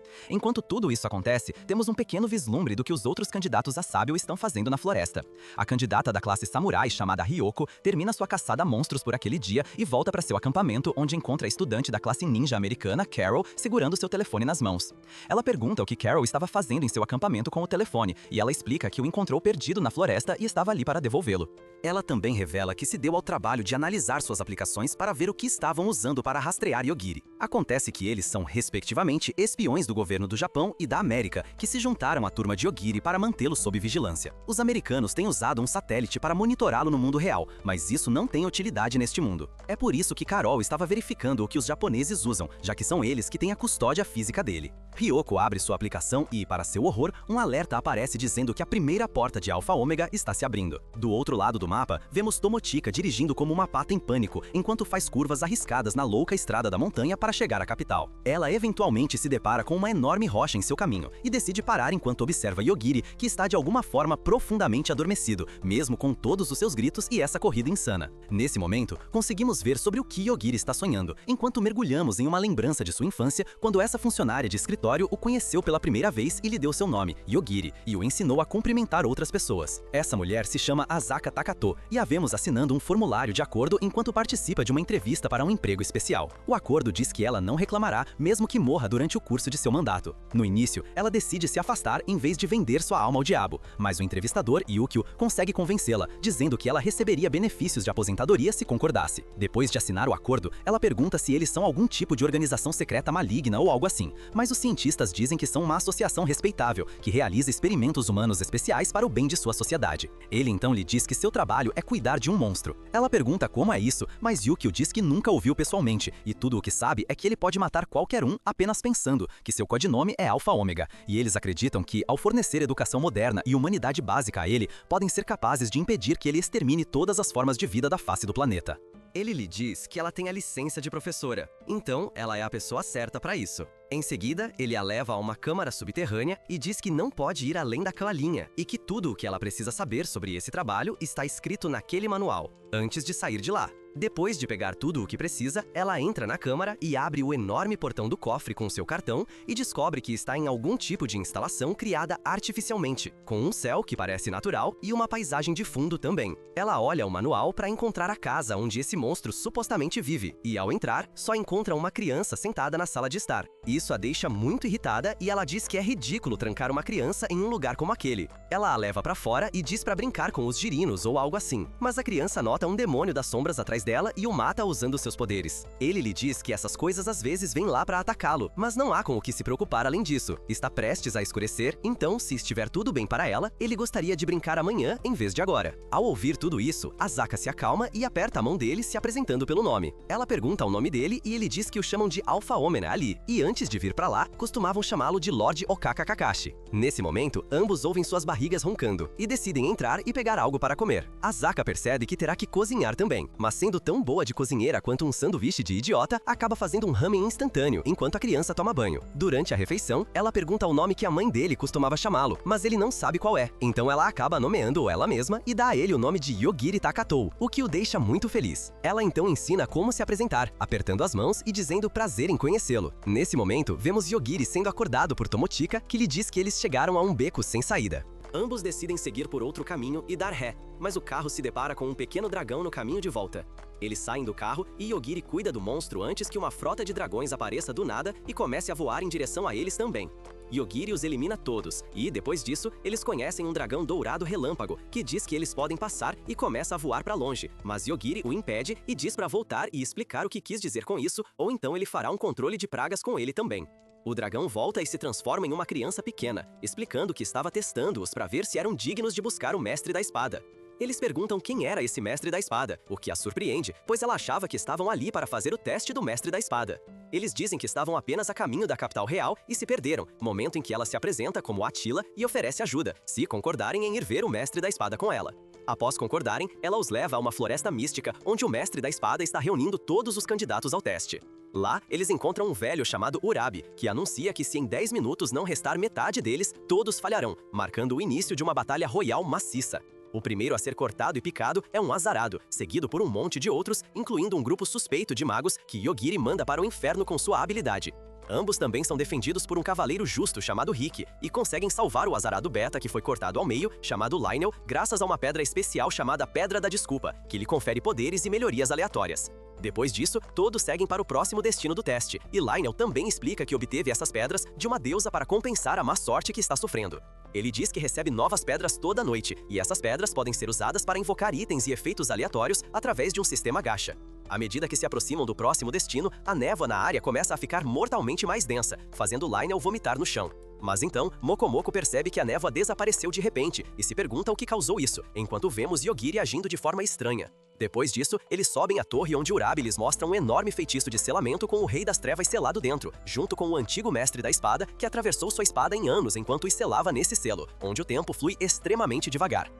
Enquanto tudo isso acontece, temos um pequeno vislumbre do que os outros candidatos a sábio estão fazendo na floresta. A candidata da classe samurai, chamada Ryoko, termina sua caçada a monstros por aquele dia e volta para seu acampamento, onde encontra a estudante da classe ninja americana, Carol, segurando seu telefone nas mãos. Ela pergunta o que Carol estava fazendo em seu acampamento com o telefone, e ela explica que o encontrou perdido na floresta e estava ali para devolvê-lo. Ela também revela que se deu ao trabalho de analisar suas aplicações para ver o que estavam usando para rastrear Yogiri. Acontece que eles são, respectivamente, espiões do governo do Japão e da América, que se juntaram à turma de Yogiri para mantê-lo sob vigilância. Os americanos têm usado um satélite para monitorá-lo no mundo real, mas isso não tem utilidade neste mundo. É por isso que Carol estava verificando o que os japoneses usam, já que são eles que têm a custódia física dele. Ryoko abre sua aplicação e, para seu horror, um alerta aparece dizendo que a primeira porta de Alpha Ômega está se abrindo. Do outro lado do mapa, vemos Tomochika dirigindo como uma pata em pânico, enquanto faz curvas arriscadas na louca estrada da montanha para chegar à capital. Ela eventualmente se depara com uma enorme rocha em seu caminho e decide parar enquanto observa Yogiri, que está de alguma forma profundamente adormecido, mesmo com todos os seus gritos e essa corrida insana. Nesse momento, conseguimos ver sobre o que Yogiri está sonhando, enquanto mergulhamos em uma lembrança de sua infância, quando essa funcionária de escritório o conheceu pela primeira vez e lhe deu seu nome, Yogiri, e o ensinou a cumprimentar outras pessoas. Essa mulher se chama Asaka Takato, e a vemos assinando um formulário de acordo enquanto participa de uma entrevista para um emprego especial. O acordo diz que ela não reclamará, mesmo que morra durante o curso de seu mandato. No início, ela decide se afastar em vez de vender sua alma ao diabo, mas o entrevistador, Yukio, consegue convencê-la, dizendo que ela receberia benefícios de aposentadoria se concordasse. Depois de assinar o acordo, ela pergunta se eles são algum tipo de organização secreta maligna ou algo assim, mas os cientistas dizem que são uma associação respeitável, que realiza experimentos humanos especiais para o bem de sua sociedade. Ele então lhe diz que seu trabalho é cuidar de um monstro. Ela pergunta como é isso, mas Yukio diz que nunca o viu pessoalmente, e tudo o que sabe é que ele pode matar qualquer um apenas pensando, que seu codinome é Alpha Ômega, e eles acreditam que, ao fornecer educação moderna e humanidade básica a ele, podem ser capazes de impedir que ele extermine todas as formas de vida da face do planeta. Ele lhe diz que ela tem a licença de professora, então ela é a pessoa certa para isso. Em seguida, ele a leva a uma câmara subterrânea e diz que não pode ir além daquela linha e que tudo o que ela precisa saber sobre esse trabalho está escrito naquele manual, antes de sair de lá. Depois de pegar tudo o que precisa, ela entra na câmara e abre o enorme portão do cofre com seu cartão e descobre que está em algum tipo de instalação criada artificialmente, com um céu que parece natural e uma paisagem de fundo também. Ela olha o manual para encontrar a casa onde esse monstro supostamente vive, e ao entrar, só encontra uma criança sentada na sala de estar. Isso a deixa muito irritada e ela diz que é ridículo trancar uma criança em um lugar como aquele. Ela a leva para fora e diz para brincar com os girinos ou algo assim, mas a criança nota um demônio das sombras atrás dela e o mata usando seus poderes. Ele lhe diz que essas coisas às vezes vêm lá para atacá-lo, mas não há com o que se preocupar além disso. Está prestes a escurecer, então, se estiver tudo bem para ela, ele gostaria de brincar amanhã em vez de agora. Ao ouvir tudo isso, Asaka se acalma e aperta a mão dele se apresentando pelo nome. Ela pergunta o nome dele e ele diz que o chamam de Alpha Ômega ali, e antes de vir para lá, costumavam chamá-lo de Lord Okaka Kakashi. Nesse momento, ambos ouvem suas barrigas roncando e decidem entrar e pegar algo para comer. Asaka percebe que terá que cozinhar também, mas sendo tão boa de cozinheira quanto um sanduíche de idiota, acaba fazendo um ramen instantâneo enquanto a criança toma banho. Durante a refeição, ela pergunta o nome que a mãe dele costumava chamá-lo, mas ele não sabe qual é. Então ela acaba nomeando ela mesma e dá a ele o nome de Yogiri Takatou, o que o deixa muito feliz. Ela então ensina como se apresentar, apertando as mãos e dizendo prazer em conhecê-lo. Nesse momento, vemos Yogiri sendo acordado por Tomochika, que lhe diz que eles chegaram a um beco sem saída. Ambos decidem seguir por outro caminho e dar ré, mas o carro se depara com um pequeno dragão no caminho de volta. Eles saem do carro e Yogiri cuida do monstro antes que uma frota de dragões apareça do nada e comece a voar em direção a eles também. Yogiri os elimina todos, e, depois disso, eles conhecem um dragão dourado relâmpago, que diz que eles podem passar e começa a voar para longe, mas Yogiri o impede e diz para voltar e explicar o que quis dizer com isso, ou então ele fará um controle de pragas com ele também. O dragão volta e se transforma em uma criança pequena, explicando que estava testando-os para ver se eram dignos de buscar o mestre da espada. Eles perguntam quem era esse mestre da espada, o que a surpreende, pois ela achava que estavam ali para fazer o teste do mestre da espada. Eles dizem que estavam apenas a caminho da capital real e se perderam, momento em que ela se apresenta como Attila e oferece ajuda, se concordarem em ir ver o mestre da espada com ela. Após concordarem, ela os leva a uma floresta mística, onde o mestre da espada está reunindo todos os candidatos ao teste. Lá, eles encontram um velho chamado Urabi, que anuncia que se em 10 minutos não restar metade deles, todos falharão, marcando o início de uma batalha royal maciça. O primeiro a ser cortado e picado é um azarado, seguido por um monte de outros, incluindo um grupo suspeito de magos que Yogiri manda para o inferno com sua habilidade. Ambos também são defendidos por um cavaleiro justo chamado Rick e conseguem salvar o azarado beta que foi cortado ao meio, chamado Lionel, graças a uma pedra especial chamada Pedra da Desculpa, que lhe confere poderes e melhorias aleatórias. Depois disso, todos seguem para o próximo destino do teste, e Lionel também explica que obteve essas pedras de uma deusa para compensar a má sorte que está sofrendo. Ele diz que recebe novas pedras toda noite, e essas pedras podem ser usadas para invocar itens e efeitos aleatórios através de um sistema gacha. À medida que se aproximam do próximo destino, a névoa na área começa a ficar mortalmente mais densa, fazendo Lionel vomitar no chão. Mas então, Mokomoko percebe que a névoa desapareceu de repente e se pergunta o que causou isso, enquanto vemos Yogiri agindo de forma estranha. Depois disso, eles sobem a torre onde Urabi lhes mostra um enorme feitiço de selamento com o Rei das Trevas selado dentro, junto com o antigo mestre da espada que atravessou sua espada em anos enquanto os selava nesse selo, onde o tempo flui extremamente devagar.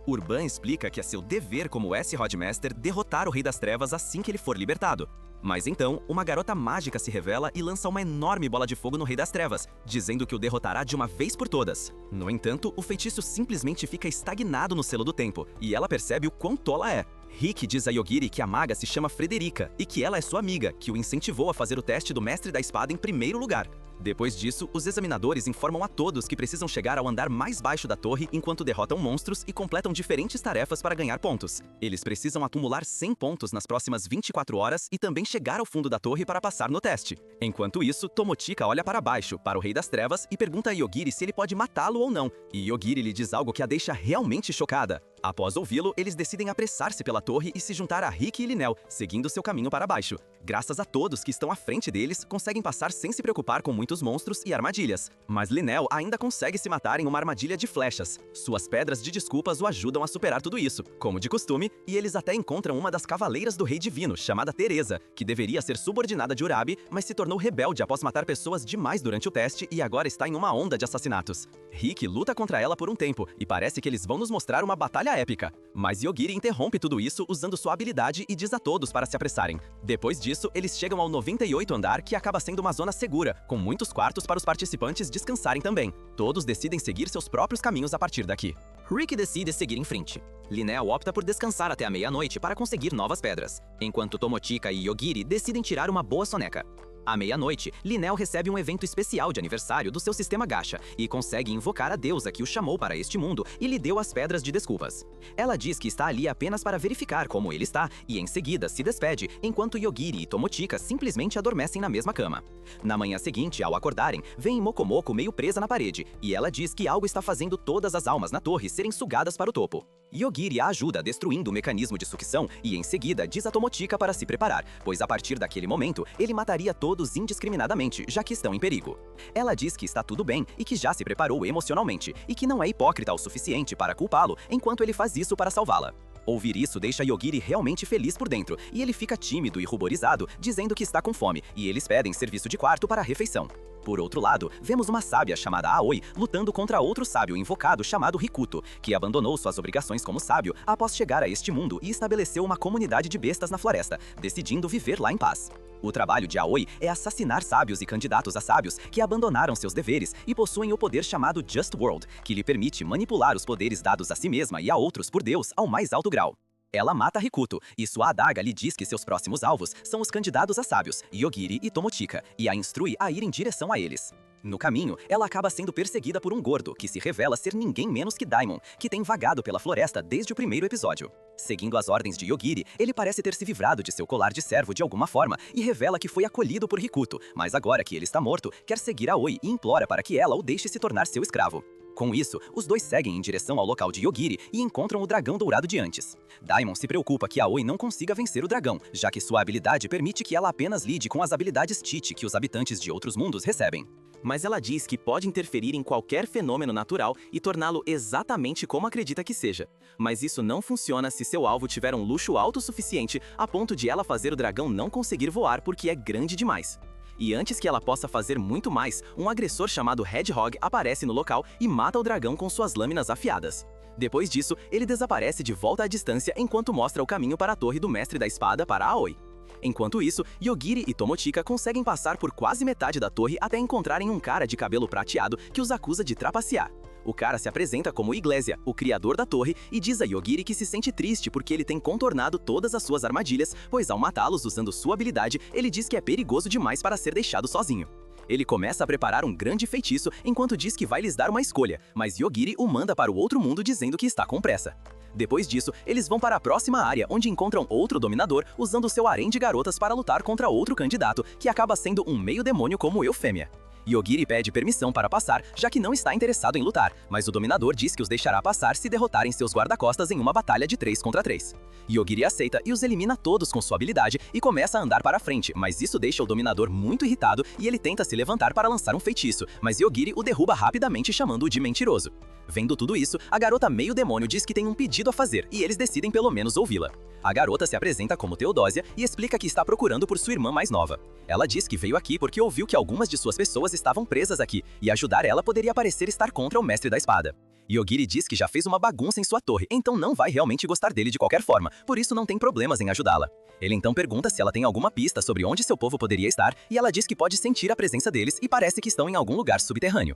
Urban explica que é seu dever como S-Rodmaster derrotar o Rei das Trevas assim que ele for libertado. Mas então, uma garota mágica se revela e lança uma enorme bola de fogo no Rei das Trevas, dizendo que o derrotará de uma vez por todas. No entanto, o feitiço simplesmente fica estagnado no selo do tempo, e ela percebe o quão tola é. Rick diz a Yogiri que a maga se chama Frederica e que ela é sua amiga, que o incentivou a fazer o teste do Mestre da Espada em primeiro lugar. Depois disso, os examinadores informam a todos que precisam chegar ao andar mais baixo da torre enquanto derrotam monstros e completam diferentes tarefas para ganhar pontos. Eles precisam acumular 100 pontos nas próximas 24 horas e também chegar ao fundo da torre para passar no teste. Enquanto isso, Tomochika olha para baixo, para o Rei das Trevas, e pergunta a Yogiri se ele pode matá-lo ou não. E Yogiri lhe diz algo que a deixa realmente chocada. Após ouvi-lo, eles decidem apressar-se pela torre e se juntar a Rick e Linel, seguindo seu caminho para baixo. Graças a todos que estão à frente deles, conseguem passar sem se preocupar com muitos monstros e armadilhas. Mas Linel ainda consegue se matar em uma armadilha de flechas. Suas pedras de desculpas o ajudam a superar tudo isso, como de costume, e eles até encontram uma das cavaleiras do Rei Divino, chamada Teresa, que deveria ser subordinada de Urabi, mas se tornou rebelde após matar pessoas demais durante o teste e agora está em uma onda de assassinatos. Rick luta contra ela por um tempo, e parece que eles vão nos mostrar uma batalha épica. Mas Yogiri interrompe tudo isso usando sua habilidade e diz a todos para se apressarem. Depois disso, eles chegam ao 98º andar, que acaba sendo uma zona segura, com muitos quartos para os participantes descansarem também. Todos decidem seguir seus próprios caminhos a partir daqui. Rick decide seguir em frente. Linel opta por descansar até a meia-noite para conseguir novas pedras, enquanto Tomochika e Yogiri decidem tirar uma boa soneca. À meia-noite, Linel recebe um evento especial de aniversário do seu sistema gacha e consegue invocar a deusa que o chamou para este mundo e lhe deu as pedras de desculpas. Ela diz que está ali apenas para verificar como ele está e em seguida se despede, enquanto Yogiri e Tomochika simplesmente adormecem na mesma cama. Na manhã seguinte, ao acordarem, veem Mokomoko meio presa na parede e ela diz que algo está fazendo todas as almas na torre serem sugadas para o topo. Yogiri a ajuda destruindo o mecanismo de sucção e em seguida diz a Tomochika para se preparar, pois a partir daquele momento ele mataria todos indiscriminadamente, já que estão em perigo. Ela diz que está tudo bem e que já se preparou emocionalmente e que não é hipócrita o suficiente para culpá-lo enquanto ele faz isso para salvá-la. Ouvir isso deixa Yogiri realmente feliz por dentro e ele fica tímido e ruborizado, dizendo que está com fome e eles pedem serviço de quarto para a refeição. Por outro lado, vemos uma sábia chamada Aoi lutando contra outro sábio invocado chamado Rikuto, que abandonou suas obrigações como sábio após chegar a este mundo e estabeleceu uma comunidade de bestas na floresta, decidindo viver lá em paz. O trabalho de Aoi é assassinar sábios e candidatos a sábios que abandonaram seus deveres e possuem o poder chamado Just World, que lhe permite manipular os poderes dados a si mesma e a outros por Deus ao mais alto grau. Ela mata Rikuto, e sua adaga lhe diz que seus próximos alvos são os candidatos a sábios, Yogiri e Tomochika, e a instrui a ir em direção a eles. No caminho, ela acaba sendo perseguida por um gordo, que se revela ser ninguém menos que Daimon, que tem vagado pela floresta desde o primeiro episódio. Seguindo as ordens de Yogiri, ele parece ter se livrado de seu colar de servo de alguma forma e revela que foi acolhido por Rikuto, mas agora que ele está morto, quer seguir Aoi e implora para que ela o deixe se tornar seu escravo. Com isso, os dois seguem em direção ao local de Yogiri e encontram o dragão dourado de antes. Daimon se preocupa que Aoi não consiga vencer o dragão, já que sua habilidade permite que ela apenas lide com as habilidades Chichi que os habitantes de outros mundos recebem. Mas ela diz que pode interferir em qualquer fenômeno natural e torná-lo exatamente como acredita que seja. Mas isso não funciona se seu alvo tiver um luxo alto o suficiente a ponto de ela fazer o dragão não conseguir voar porque é grande demais. E antes que ela possa fazer muito mais, um agressor chamado Hedgehog aparece no local e mata o dragão com suas lâminas afiadas. Depois disso, ele desaparece de volta à distância enquanto mostra o caminho para a torre do Mestre da Espada para Aoi. Enquanto isso, Yogiri e Tomochika conseguem passar por quase metade da torre até encontrarem um cara de cabelo prateado que os acusa de trapacear. O cara se apresenta como Iglesia, o criador da torre, e diz a Yogiri que se sente triste porque ele tem contornado todas as suas armadilhas, pois ao matá-los usando sua habilidade, ele diz que é perigoso demais para ser deixado sozinho. Ele começa a preparar um grande feitiço enquanto diz que vai lhes dar uma escolha, mas Yogiri o manda para o outro mundo dizendo que está com pressa. Depois disso, eles vão para a próxima área, onde encontram outro dominador usando seu harém de garotas para lutar contra outro candidato, que acaba sendo um meio-demônio como Eufêmia. Yogiri pede permissão para passar, já que não está interessado em lutar, mas o dominador diz que os deixará passar se derrotarem seus guarda-costas em uma batalha de 3 contra 3. Yogiri aceita e os elimina todos com sua habilidade e começa a andar para frente, mas isso deixa o dominador muito irritado e ele tenta se levantar para lançar um feitiço, mas Yogiri o derruba rapidamente chamando-o de mentiroso. Vendo tudo isso, a garota meio-demônio diz que tem um pedido a fazer e eles decidem pelo menos ouvi-la. A garota se apresenta como Teodósia e explica que está procurando por sua irmã mais nova. Ela diz que veio aqui porque ouviu que algumas de suas pessoas estavam presas aqui, e ajudar ela poderia parecer estar contra o mestre da espada. Yogiri diz que já fez uma bagunça em sua torre, então não vai realmente gostar dele de qualquer forma, por isso não tem problemas em ajudá-la. Ele então pergunta se ela tem alguma pista sobre onde seu povo poderia estar, e ela diz que pode sentir a presença deles e parece que estão em algum lugar subterrâneo.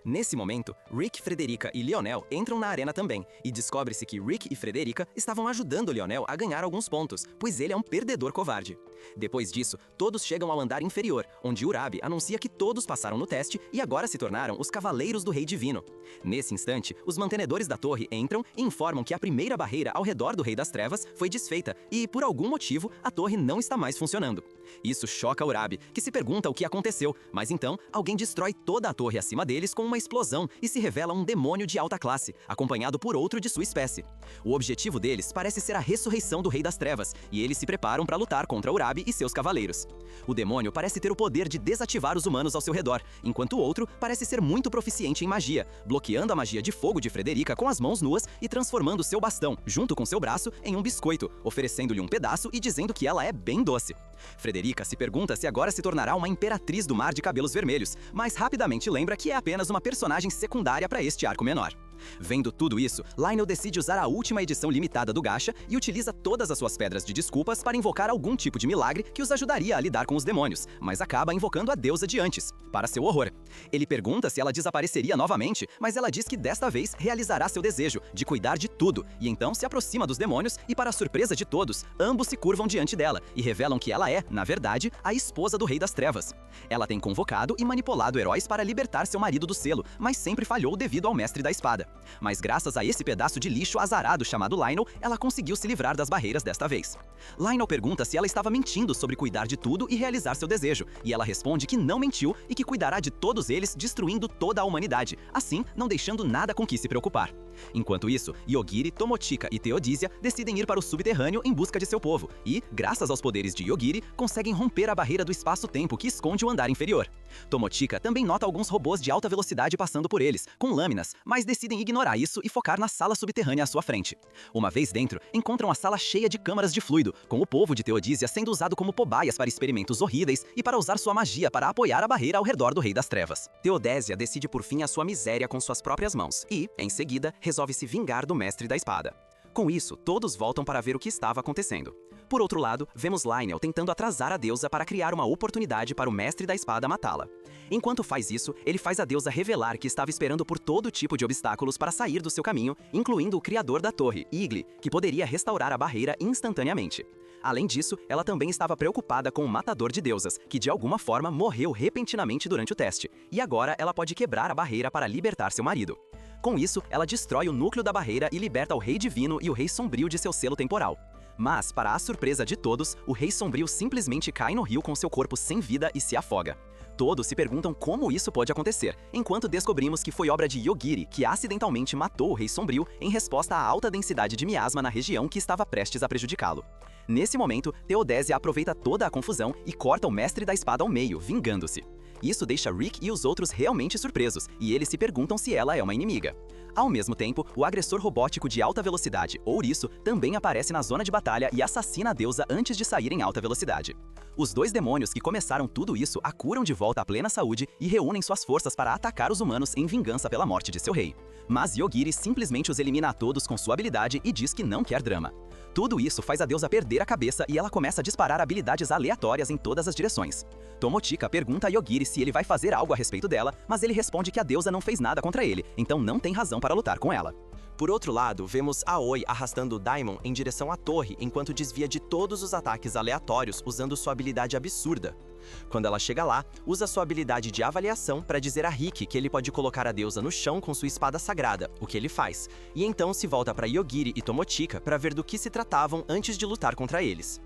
Nesse momento, Rick, Frederica e Lionel entram na arena também, e descobre-se que Rick e Frederica estavam ajudando Lionel a ganhar alguns pontos, pois ele é um perdedor covarde. Depois disso, todos chegam ao andar inferior, onde Urabi anuncia que todos passaram no teste e agora se tornaram os Cavaleiros do Rei Divino. Nesse instante, os mantenedores da torre entram e informam que a primeira barreira ao redor do Rei das Trevas foi desfeita e, por algum motivo, a torre não está mais funcionando. Isso choca Urabi, que se pergunta o que aconteceu, mas então alguém destrói toda a torre acima deles com uma explosão e se revela um demônio de alta classe, acompanhado por outro de sua espécie. O objetivo deles parece ser a ressurreição do Rei das Trevas, e eles se preparam para lutar contra Urabi e seus cavaleiros. O demônio parece ter o poder de desativar os humanos ao seu redor, enquanto o outro parece ser muito proficiente em magia, bloqueando a magia de fogo de Frederica com as mãos nuas e transformando seu bastão, junto com seu braço, em um biscoito, oferecendo-lhe um pedaço e dizendo que ela é bem doce. Frederica se pergunta se agora se tornará uma imperatriz do mar de cabelos vermelhos, mas rapidamente lembra que é apenas uma personagem secundária para este arco menor. Vendo tudo isso, Lionel decide usar a última edição limitada do Gacha e utiliza todas as suas pedras de desculpas para invocar algum tipo de milagre que os ajudaria a lidar com os demônios, mas acaba invocando a deusa de antes, para seu horror. Ele pergunta se ela desapareceria novamente, mas ela diz que desta vez realizará seu desejo de cuidar de tudo, e então se aproxima dos demônios e, para a surpresa de todos, ambos se curvam diante dela e revelam que ela é, na verdade, a esposa do Rei das Trevas. Ela tem convocado e manipulado heróis para libertar seu marido do selo, mas sempre falhou devido ao mestre da espada. Mas graças a esse pedaço de lixo azarado chamado Lionel, ela conseguiu se livrar das barreiras desta vez. Lionel pergunta se ela estava mentindo sobre cuidar de tudo e realizar seu desejo, e ela responde que não mentiu e que cuidará de todos eles, destruindo toda a humanidade, assim não deixando nada com que se preocupar. Enquanto isso, Yogiri, Tomotika e Teodísia decidem ir para o subterrâneo em busca de seu povo e, graças aos poderes de Yogiri, conseguem romper a barreira do espaço-tempo que esconde o andar inferior. Tomotika também nota alguns robôs de alta velocidade passando por eles, com lâminas, mas decidem ignorar isso e focar na sala subterrânea à sua frente. Uma vez dentro, encontram a sala cheia de câmaras de fluido, com o povo de Teodísia sendo usado como cobaias para experimentos horríveis e para usar sua magia para apoiar a barreira ao redor do Rei das Trevas. Teodésia decide por fim a sua miséria com suas próprias mãos e, em seguida, resolve se vingar do mestre da espada. Com isso, todos voltam para ver o que estava acontecendo. Por outro lado, vemos Lionel tentando atrasar a deusa para criar uma oportunidade para o mestre da espada matá-la. Enquanto faz isso, ele faz a deusa revelar que estava esperando por todo tipo de obstáculos para sair do seu caminho, incluindo o criador da torre, Igli, que poderia restaurar a barreira instantaneamente. Além disso, ela também estava preocupada com o matador de deusas, que de alguma forma morreu repentinamente durante o teste, e agora ela pode quebrar a barreira para libertar seu marido. Com isso, ela destrói o núcleo da barreira e liberta o Rei Divino e o Rei Sombrio de seu selo temporal. Mas, para a surpresa de todos, o Rei Sombrio simplesmente cai no rio com seu corpo sem vida e se afoga. Todos se perguntam como isso pode acontecer, enquanto descobrimos que foi obra de Yogiri, que acidentalmente matou o Rei Sombrio em resposta à alta densidade de miasma na região que estava prestes a prejudicá-lo. Nesse momento, Teodésia aproveita toda a confusão e corta o mestre da espada ao meio, vingando-se. Isso deixa Rick e os outros realmente surpresos, e eles se perguntam se ela é uma inimiga. Ao mesmo tempo, o agressor robótico de alta velocidade, Ouriço, também aparece na zona de batalha e assassina a deusa antes de sair em alta velocidade. Os dois demônios que começaram tudo isso a curam de volta à plena saúde e reúnem suas forças para atacar os humanos em vingança pela morte de seu rei. Mas Yogiri simplesmente os elimina a todos com sua habilidade e diz que não quer drama. Tudo isso faz a deusa perder a cabeça e ela começa a disparar habilidades aleatórias em todas as direções. Tomochika pergunta a Yogiri se ele vai fazer algo a respeito dela, mas ele responde que a deusa não fez nada contra ele, então não tem razão para lutar com ela. Por outro lado, vemos Aoi arrastando Daimon em direção à torre enquanto desvia de todos os ataques aleatórios usando sua habilidade absurda. Quando ela chega lá, usa sua habilidade de avaliação para dizer a Rick que ele pode colocar a deusa no chão com sua espada sagrada, o que ele faz, e então se volta para Yogiri e Tomochika para ver do que se tratavam antes de lutar contra eles.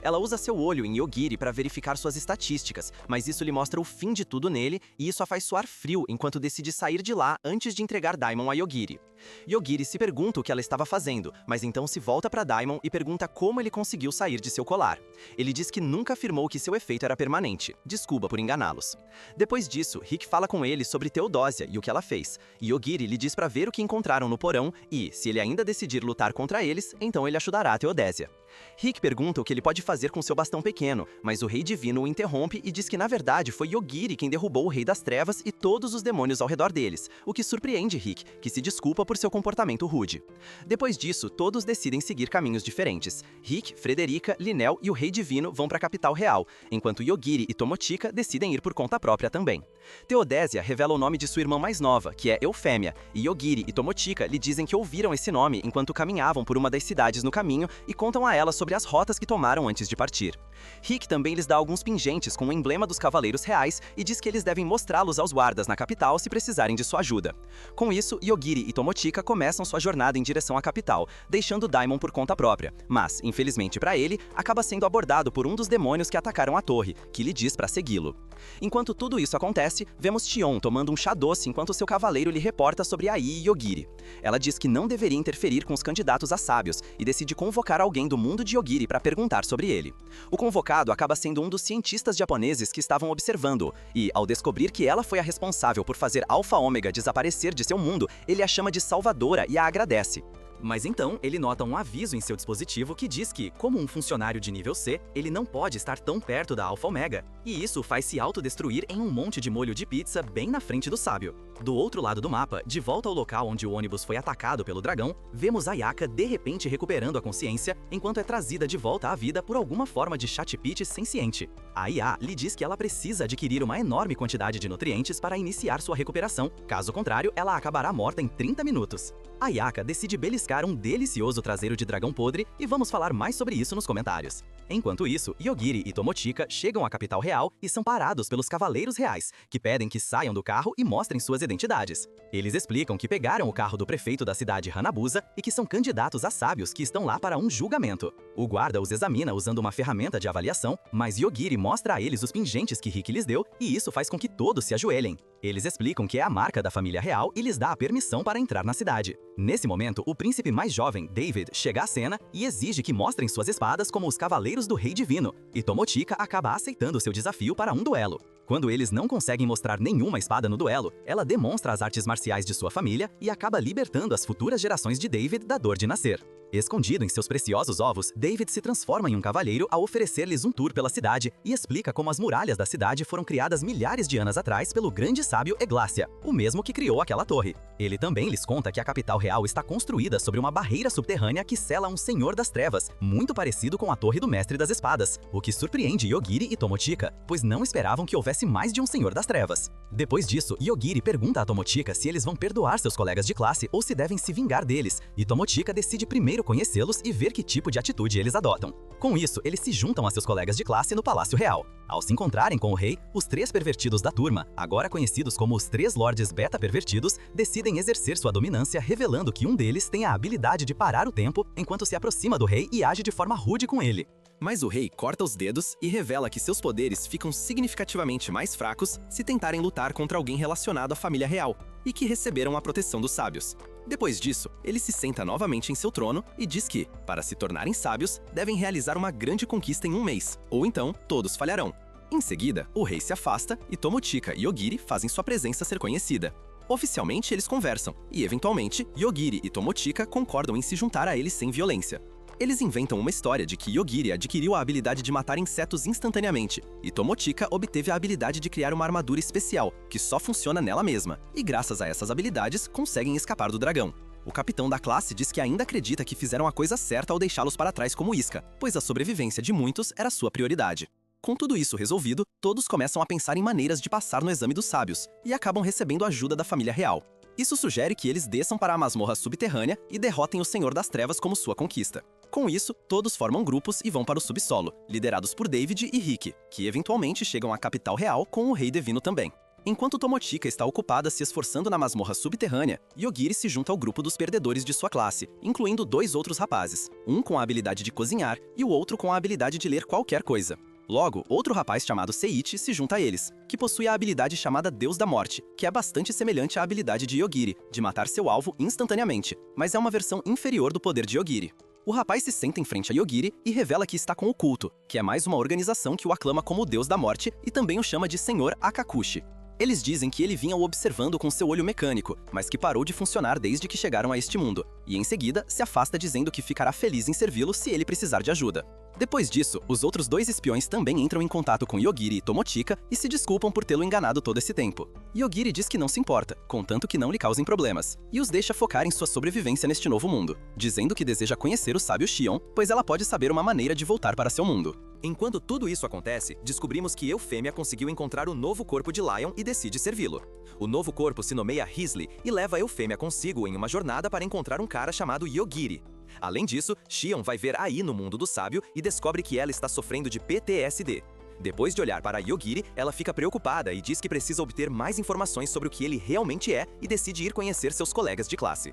Ela usa seu olho em Yogiri para verificar suas estatísticas, mas isso lhe mostra o fim de tudo nele e isso a faz suar frio enquanto decide sair de lá antes de entregar Daimon a Yogiri. Yogiri se pergunta o que ela estava fazendo, mas então se volta para Daimon e pergunta como ele conseguiu sair de seu colar. Ele diz que nunca afirmou que seu efeito era permanente. Desculpa por enganá-los. Depois disso, Rick fala com ele sobre Teodosia e o que ela fez. Yogiri lhe diz para ver o que encontraram no porão e, se ele ainda decidir lutar contra eles, então ele ajudará a Teodosia. Rick pergunta o que ele pode fazer com seu bastão pequeno, mas o Rei Divino o interrompe e diz que na verdade foi Yogiri quem derrubou o Rei das Trevas e todos os demônios ao redor deles, o que surpreende Rick, que se desculpa por seu comportamento rude. Depois disso, todos decidem seguir caminhos diferentes. Rick, Frederica, Linel e o Rei Divino vão para a capital real, enquanto Yogiri e Tomochika decidem ir por conta própria também. Teodosia revela o nome de sua irmã mais nova, que é Eufêmia, e Yogiri e Tomochika lhe dizem que ouviram esse nome enquanto caminhavam por uma das cidades no caminho e contam a ela sobre as rotas que tomaram antes de partir. Rick também lhes dá alguns pingentes com o emblema dos Cavaleiros Reais e diz que eles devem mostrá-los aos guardas na capital se precisarem de sua ajuda. Com isso, Yogiri e Tomochika começam sua jornada em direção à capital, deixando Daimon por conta própria, mas, infelizmente para ele, acaba sendo abordado por um dos demônios que atacaram a torre, que lhe diz para segui-lo. Enquanto tudo isso acontece, vemos Tion tomando um chá doce enquanto seu cavaleiro lhe reporta sobre Ai e Yogiri. Ela diz que não deveria interferir com os candidatos a sábios e decide convocar alguém do mundo de Yogiri para perguntar sobre ele. O convocado acaba sendo um dos cientistas japoneses que estavam observando-o, e, ao descobrir que ela foi a responsável por fazer Alpha Ômega desaparecer de seu mundo, ele a chama de salvadora e a agradece. Mas então, ele nota um aviso em seu dispositivo que diz que, como um funcionário de nível C, ele não pode estar tão perto da Alpha Omega, e isso faz se autodestruir em um monte de molho de pizza bem na frente do sábio. Do outro lado do mapa, de volta ao local onde o ônibus foi atacado pelo dragão, vemos Ayaka de repente recuperando a consciência, enquanto é trazida de volta à vida por alguma forma de chat-pitch senciente. A IA lhe diz que ela precisa adquirir uma enorme quantidade de nutrientes para iniciar sua recuperação, caso contrário, ela acabará morta em 30 minutos. Ayaka decide beliscar um delicioso traseiro de dragão podre e vamos falar mais sobre isso nos comentários. Enquanto isso, Yogiri e Tomochika chegam à capital real e são parados pelos Cavaleiros Reais, que pedem que saiam do carro e mostrem suas identidades. Eles explicam que pegaram o carro do prefeito da cidade Hanabusa e que são candidatos a sábios que estão lá para um julgamento. O guarda os examina usando uma ferramenta de avaliação, mas Yogiri mostra a eles os pingentes que Rick lhes deu e isso faz com que todos se ajoelhem. Eles explicam que é a marca da família real e lhes dá a permissão para entrar na cidade. Nesse momento, o príncipe mais jovem, David, chega à cena e exige que mostrem suas espadas como os Cavaleiros do Rei Divino, e Tomochika acaba aceitando seu desafio para um duelo. Quando eles não conseguem mostrar nenhuma espada no duelo, ela demonstra as artes marciais de sua família e acaba libertando as futuras gerações de David da dor de nascer. Escondido em seus preciosos ovos, David se transforma em um cavalheiro ao oferecer-lhes um tour pela cidade e explica como as muralhas da cidade foram criadas milhares de anos atrás pelo grande sábio Eglácia, o mesmo que criou aquela torre. Ele também lhes conta que a capital real está construída sobre uma barreira subterrânea que sela um Senhor das Trevas, muito parecido com a Torre do Mestre das Espadas, o que surpreende Yogiri e Tomochika, pois não esperavam que houvesse mais de um Senhor das Trevas. Depois disso, Yogiri pergunta a Tomochika se eles vão perdoar seus colegas de classe ou se devem se vingar deles, e Tomochika decide primeiro conhecê-los e ver que tipo de atitude eles adotam. Com isso, eles se juntam a seus colegas de classe no Palácio Real. Ao se encontrarem com o rei, os 3 pervertidos da turma, agora conhecidos como os 3 Lordes Beta-Pervertidos, decidem exercer sua dominância, revelando que um deles tem a habilidade de parar o tempo enquanto se aproxima do rei e age de forma rude com ele. Mas o rei corta os dedos e revela que seus poderes ficam significativamente mais fracos se tentarem lutar contra alguém relacionado à família real, e que receberam a proteção dos sábios. Depois disso, ele se senta novamente em seu trono e diz que, para se tornarem sábios, devem realizar uma grande conquista em um mês, ou então todos falharão. Em seguida, o rei se afasta e Tomochika e Yogiri fazem sua presença ser conhecida. Oficialmente, eles conversam, e eventualmente, Yogiri e Tomochika concordam em se juntar a eles sem violência. Eles inventam uma história de que Yogiri adquiriu a habilidade de matar insetos instantaneamente, e Tomochika obteve a habilidade de criar uma armadura especial, que só funciona nela mesma, e graças a essas habilidades conseguem escapar do dragão. O capitão da classe diz que ainda acredita que fizeram a coisa certa ao deixá-los para trás como isca, pois a sobrevivência de muitos era sua prioridade. Com tudo isso resolvido, todos começam a pensar em maneiras de passar no exame dos sábios e acabam recebendo a ajuda da família real. Isso sugere que eles desçam para a masmorra subterrânea e derrotem o Senhor das Trevas como sua conquista. Com isso, todos formam grupos e vão para o subsolo, liderados por David e Rick, que eventualmente chegam à capital real com o Rei Devino também. Enquanto Tomochika está ocupada se esforçando na masmorra subterrânea, Yogiri se junta ao grupo dos perdedores de sua classe, incluindo 2 outros rapazes, um com a habilidade de cozinhar e o outro com a habilidade de ler qualquer coisa. Logo, outro rapaz chamado Seiichi se junta a eles, que possui a habilidade chamada Deus da Morte, que é bastante semelhante à habilidade de Yogiri, de matar seu alvo instantaneamente, mas é uma versão inferior do poder de Yogiri. O rapaz se senta em frente a Yogiri e revela que está com o culto, que é mais uma organização que o aclama como Deus da Morte e também o chama de Senhor Akakushi. Eles dizem que ele vinha o observando com seu olho mecânico, mas que parou de funcionar desde que chegaram a este mundo, e em seguida se afasta dizendo que ficará feliz em servi-lo se ele precisar de ajuda. Depois disso, os outros 2 espiões também entram em contato com Yogiri e Tomochika e se desculpam por tê-lo enganado todo esse tempo. Yogiri diz que não se importa, contanto que não lhe causem problemas, e os deixa focar em sua sobrevivência neste novo mundo, dizendo que deseja conhecer o sábio Shion, pois ela pode saber uma maneira de voltar para seu mundo. Enquanto tudo isso acontece, descobrimos que Eufêmia conseguiu encontrar o novo corpo de Lion e decide servi-lo. O novo corpo se nomeia Hisley e leva Eufêmia consigo em uma jornada para encontrar um cara chamado Yogiri. Além disso, Shion vai ver Ai no mundo do sábio e descobre que ela está sofrendo de PTSD. Depois de olhar para Yogiri, ela fica preocupada e diz que precisa obter mais informações sobre o que ele realmente é e decide ir conhecer seus colegas de classe.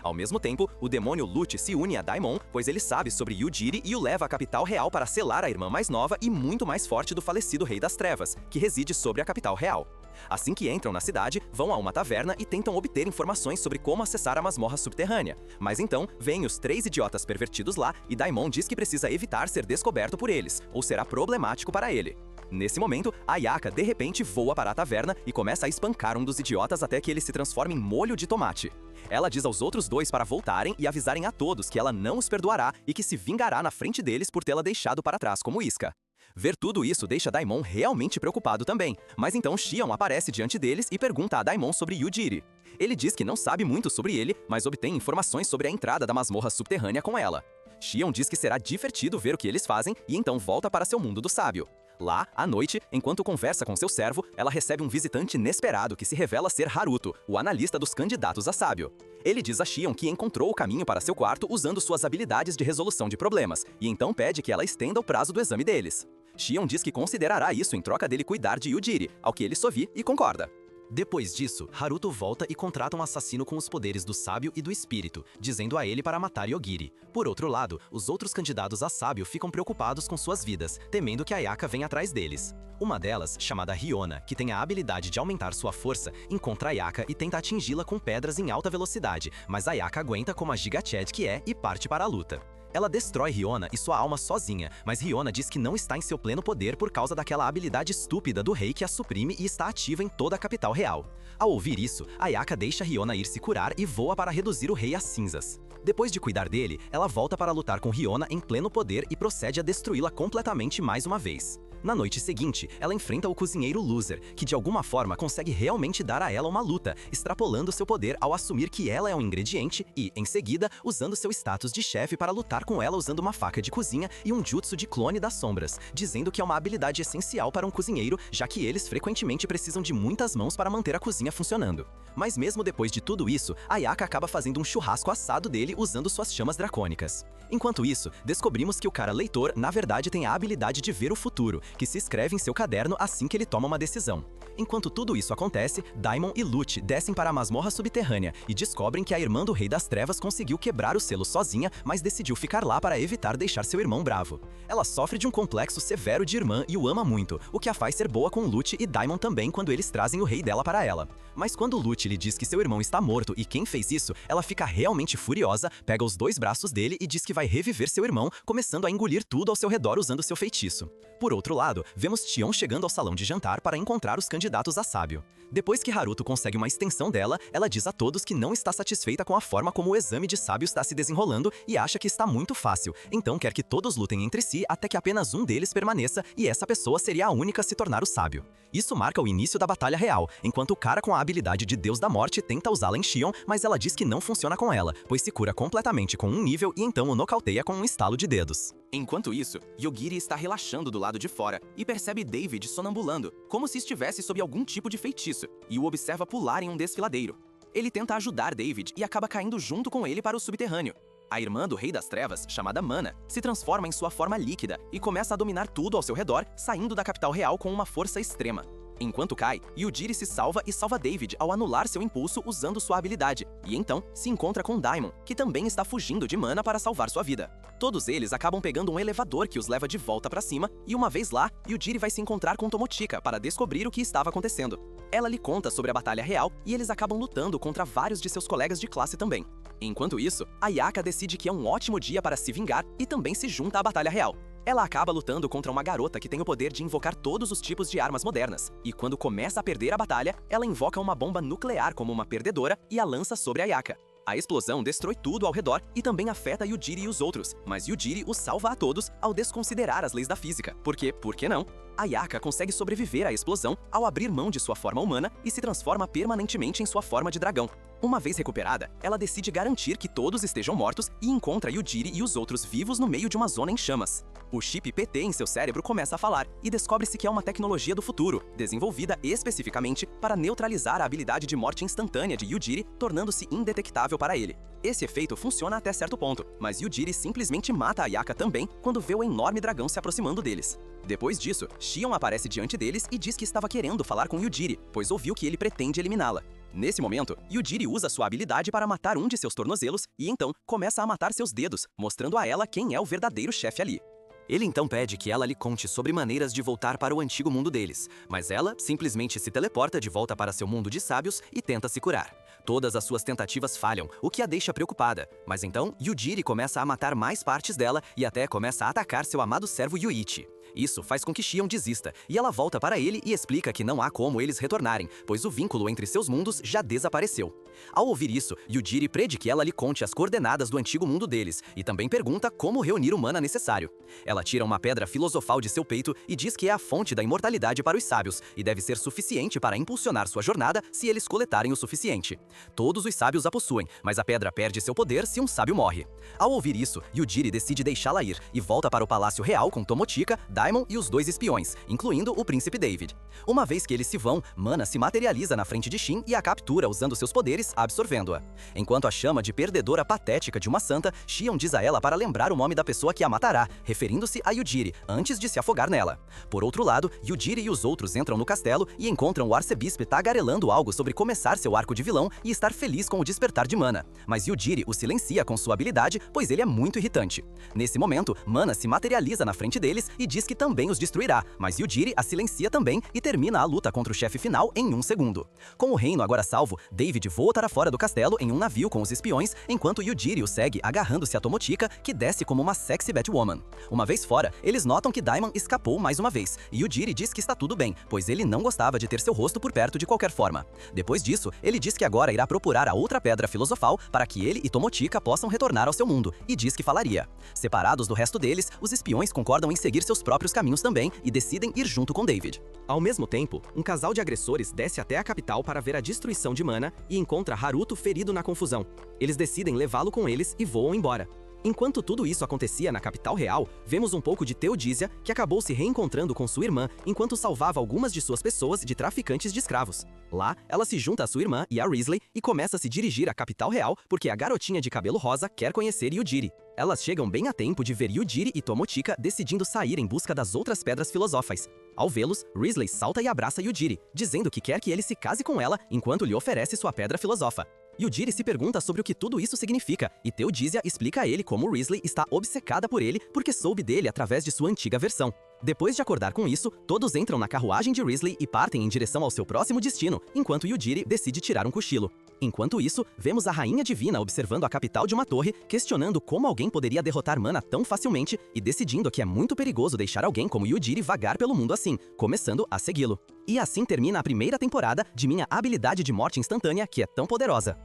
Ao mesmo tempo, o demônio Lute se une a Daimon, pois ele sabe sobre Yujiri e o leva à capital real para selar a irmã mais nova e muito mais forte do falecido Rei das Trevas, que reside sobre a capital real. Assim que entram na cidade, vão a uma taverna e tentam obter informações sobre como acessar a masmorra subterrânea. Mas então, vêm os 3 idiotas pervertidos lá e Daimon diz que precisa evitar ser descoberto por eles, ou será problemático para ele. Nesse momento, Ayaka de repente voa para a taverna e começa a espancar um dos idiotas até que ele se transforma em molho de tomate. Ela diz aos outros 2 para voltarem e avisarem a todos que ela não os perdoará e que se vingará na frente deles por tê-la deixado para trás como isca. Ver tudo isso deixa Daimon realmente preocupado também, mas então Shion aparece diante deles e pergunta a Daimon sobre Yujiri. Ele diz que não sabe muito sobre ele, mas obtém informações sobre a entrada da masmorra subterrânea com ela. Shion diz que será divertido ver o que eles fazem e então volta para seu mundo do sábio. Lá, à noite, enquanto conversa com seu servo, ela recebe um visitante inesperado que se revela ser Haruto, o analista dos candidatos a sábio. Ele diz a Shion que encontrou o caminho para seu quarto usando suas habilidades de resolução de problemas, e então pede que ela estenda o prazo do exame deles. Shion diz que considerará isso em troca dele cuidar de Yujiri, ao que ele sorri e concorda. Depois disso, Haruto volta e contrata um assassino com os poderes do sábio e do espírito, dizendo a ele para matar Yogiri. Por outro lado, os outros candidatos a sábio ficam preocupados com suas vidas, temendo que Ayaka venha atrás deles. Uma delas, chamada Riona, que tem a habilidade de aumentar sua força, encontra Ayaka e tenta atingi-la com pedras em alta velocidade, mas Ayaka aguenta como a Giga Chad que é e parte para a luta. Ela destrói Riona e sua alma sozinha, mas Riona diz que não está em seu pleno poder por causa daquela habilidade estúpida do rei que a suprime e está ativa em toda a capital real. Ao ouvir isso, Ayaka deixa Riona ir se curar e voa para reduzir o rei a cinzas. Depois de cuidar dele, ela volta para lutar com Riona em pleno poder e procede a destruí-la completamente mais uma vez. Na noite seguinte, ela enfrenta o cozinheiro Loser, que de alguma forma consegue realmente dar a ela uma luta, extrapolando seu poder ao assumir que ela é um ingrediente e, em seguida, usando seu status de chefe para lutar com ela usando uma faca de cozinha e um jutsu de clone das sombras, dizendo que é uma habilidade essencial para um cozinheiro, já que eles frequentemente precisam de muitas mãos para manter a cozinha funcionando. Mas mesmo depois de tudo isso, Ayaka acaba fazendo um churrasco assado dele usando suas chamas dracônicas. Enquanto isso, descobrimos que o cara leitor, na verdade, tem a habilidade de ver o futuro, que se escreve em seu caderno assim que ele toma uma decisão. Enquanto tudo isso acontece, Daimon e Lute descem para a masmorra subterrânea e descobrem que a irmã do Rei das Trevas conseguiu quebrar o selo sozinha, mas decidiu ficar lá para evitar deixar seu irmão bravo. Ela sofre de um complexo severo de irmã e o ama muito, o que a faz ser boa com Lute e Daimon também quando eles trazem o rei dela para ela. Mas quando Lute lhe diz que seu irmão está morto e quem fez isso, ela fica realmente furiosa Rosa pega os dois braços dele e diz que vai reviver seu irmão, começando a engolir tudo ao seu redor usando seu feitiço. Por outro lado, vemos Tion chegando ao salão de jantar para encontrar os candidatos a sábio. Depois que Haruto consegue uma extensão dela, ela diz a todos que não está satisfeita com a forma como o exame de sábio está se desenrolando e acha que está muito fácil, então quer que todos lutem entre si até que apenas um deles permaneça e essa pessoa seria a única a se tornar o sábio. Isso marca o início da batalha real, enquanto o cara com a habilidade de Deus da Morte tenta usá-la em Xion, mas ela diz que não funciona com ela, pois se cura completamente com um nível e então o nocauteia com um estalo de dedos. Enquanto isso, Yogiri está relaxando do lado de fora e percebe David sonambulando, como se estivesse sob algum tipo de feitiço, e o observa pular em um desfiladeiro. Ele tenta ajudar David e acaba caindo junto com ele para o subterrâneo. A irmã do Rei das Trevas, chamada Mana, se transforma em sua forma líquida e começa a dominar tudo ao seu redor, saindo da capital real com uma força extrema. Enquanto cai, Yujiri se salva e salva David ao anular seu impulso usando sua habilidade, e então se encontra com Daimon, que também está fugindo de Mana para salvar sua vida. Todos eles acabam pegando um elevador que os leva de volta para cima, e uma vez lá, Yujiri vai se encontrar com Tomochika para descobrir o que estava acontecendo. Ela lhe conta sobre a batalha real e eles acabam lutando contra vários de seus colegas de classe também. Enquanto isso, Ayaka decide que é um ótimo dia para se vingar e também se junta à batalha real. Ela acaba lutando contra uma garota que tem o poder de invocar todos os tipos de armas modernas, e quando começa a perder a batalha, ela invoca uma bomba nuclear como uma perdedora e a lança sobre Ayaka. A explosão destrói tudo ao redor e também afeta Yujiri e os outros, mas Yujiri os salva a todos ao desconsiderar as leis da física, porque, por que não? Ayaka consegue sobreviver à explosão ao abrir mão de sua forma humana e se transforma permanentemente em sua forma de dragão. Uma vez recuperada, ela decide garantir que todos estejam mortos e encontra Yujiri e os outros vivos no meio de uma zona em chamas. O chip PT em seu cérebro começa a falar e descobre-se que é uma tecnologia do futuro, desenvolvida especificamente para neutralizar a habilidade de morte instantânea de Yujiri, tornando-se indetectável para ele. Esse efeito funciona até certo ponto, mas Yujiri simplesmente mata Ayaka também quando vê o enorme dragão se aproximando deles. Depois disso, Xion aparece diante deles e diz que estava querendo falar com Yujiri, pois ouviu que ele pretende eliminá-la. Nesse momento, Yujiri usa sua habilidade para matar um de seus tornozelos e então começa a matar seus dedos, mostrando a ela quem é o verdadeiro chefe ali. Ele então pede que ela lhe conte sobre maneiras de voltar para o antigo mundo deles, mas ela simplesmente se teleporta de volta para seu mundo de sábios e tenta se curar. Todas as suas tentativas falham, o que a deixa preocupada, mas então Yujiri começa a matar mais partes dela e até começa a atacar seu amado servo Yuichi. Isso faz com que Xion desista, e ela volta para ele e explica que não há como eles retornarem, pois o vínculo entre seus mundos já desapareceu. Ao ouvir isso, Yujiri pede que ela lhe conte as coordenadas do antigo mundo deles, e também pergunta como reunir o mana necessário. Ela tira uma pedra filosofal de seu peito e diz que é a fonte da imortalidade para os sábios, e deve ser suficiente para impulsionar sua jornada se eles coletarem o suficiente. Todos os sábios a possuem, mas a pedra perde seu poder se um sábio morre. Ao ouvir isso, Yujiri decide deixá-la ir, e volta para o Palácio Real com Tomochika, Daimon e os dois espiões, incluindo o príncipe David. Uma vez que eles se vão, Mana se materializa na frente de Shin e a captura usando seus poderes, absorvendo-a. Enquanto a chama de perdedora patética de uma santa, Xion diz a ela para lembrar o nome da pessoa que a matará, referindo-se a Yujiri, antes de se afogar nela. Por outro lado, Yujiri e os outros entram no castelo e encontram o arcebispo tagarelando algo sobre começar seu arco de vilão e estar feliz com o despertar de Mana. Mas Yujiri o silencia com sua habilidade, pois ele é muito irritante. Nesse momento, Mana se materializa na frente deles e diz que também os destruirá, mas Yujiri a silencia também e termina a luta contra o chefe final em 1 segundo. Com o reino agora salvo, David voa para fora do castelo em um navio com os espiões, enquanto Yujiri o segue agarrando-se a Tomochika, que desce como uma sexy Batwoman. Uma vez fora, eles notam que Daimon escapou mais uma vez, e Yujiri diz que está tudo bem, pois ele não gostava de ter seu rosto por perto de qualquer forma. Depois disso, ele diz que agora irá procurar a outra pedra filosofal para que ele e Tomochika possam retornar ao seu mundo, e diz que falaria. Separados do resto deles, os espiões concordam em seguir seus próprios caminhos também e decidem ir junto com David. Ao mesmo tempo, um casal de agressores desce até a capital para ver a destruição de Mana e encontra Haruto ferido na confusão. Eles decidem levá-lo com eles e voam embora. Enquanto tudo isso acontecia na capital real, vemos um pouco de Theodisia, que acabou se reencontrando com sua irmã enquanto salvava algumas de suas pessoas de traficantes de escravos. Lá, ela se junta a sua irmã e a Risley e começa a se dirigir à capital real porque a garotinha de cabelo rosa quer conhecer Yujiri. Elas chegam bem a tempo de ver Yujiri e Tomochika decidindo sair em busca das outras pedras filosófais. Ao vê-los, Risley salta e abraça Yujiri, dizendo que quer que ele se case com ela enquanto lhe oferece sua pedra filosofa. Yujiri se pergunta sobre o que tudo isso significa, e Theodisia explica a ele como Risley está obcecada por ele porque soube dele através de sua antiga versão. Depois de acordar com isso, todos entram na carruagem de Risley e partem em direção ao seu próximo destino, enquanto Yujiri decide tirar um cochilo. Enquanto isso, vemos a Rainha Divina observando a capital de uma torre, questionando como alguém poderia derrotar Mana tão facilmente e decidindo que é muito perigoso deixar alguém como Yujiri vagar pelo mundo assim, começando a segui-lo. E assim termina a primeira temporada de minha habilidade de morte instantânea, que é tão poderosa.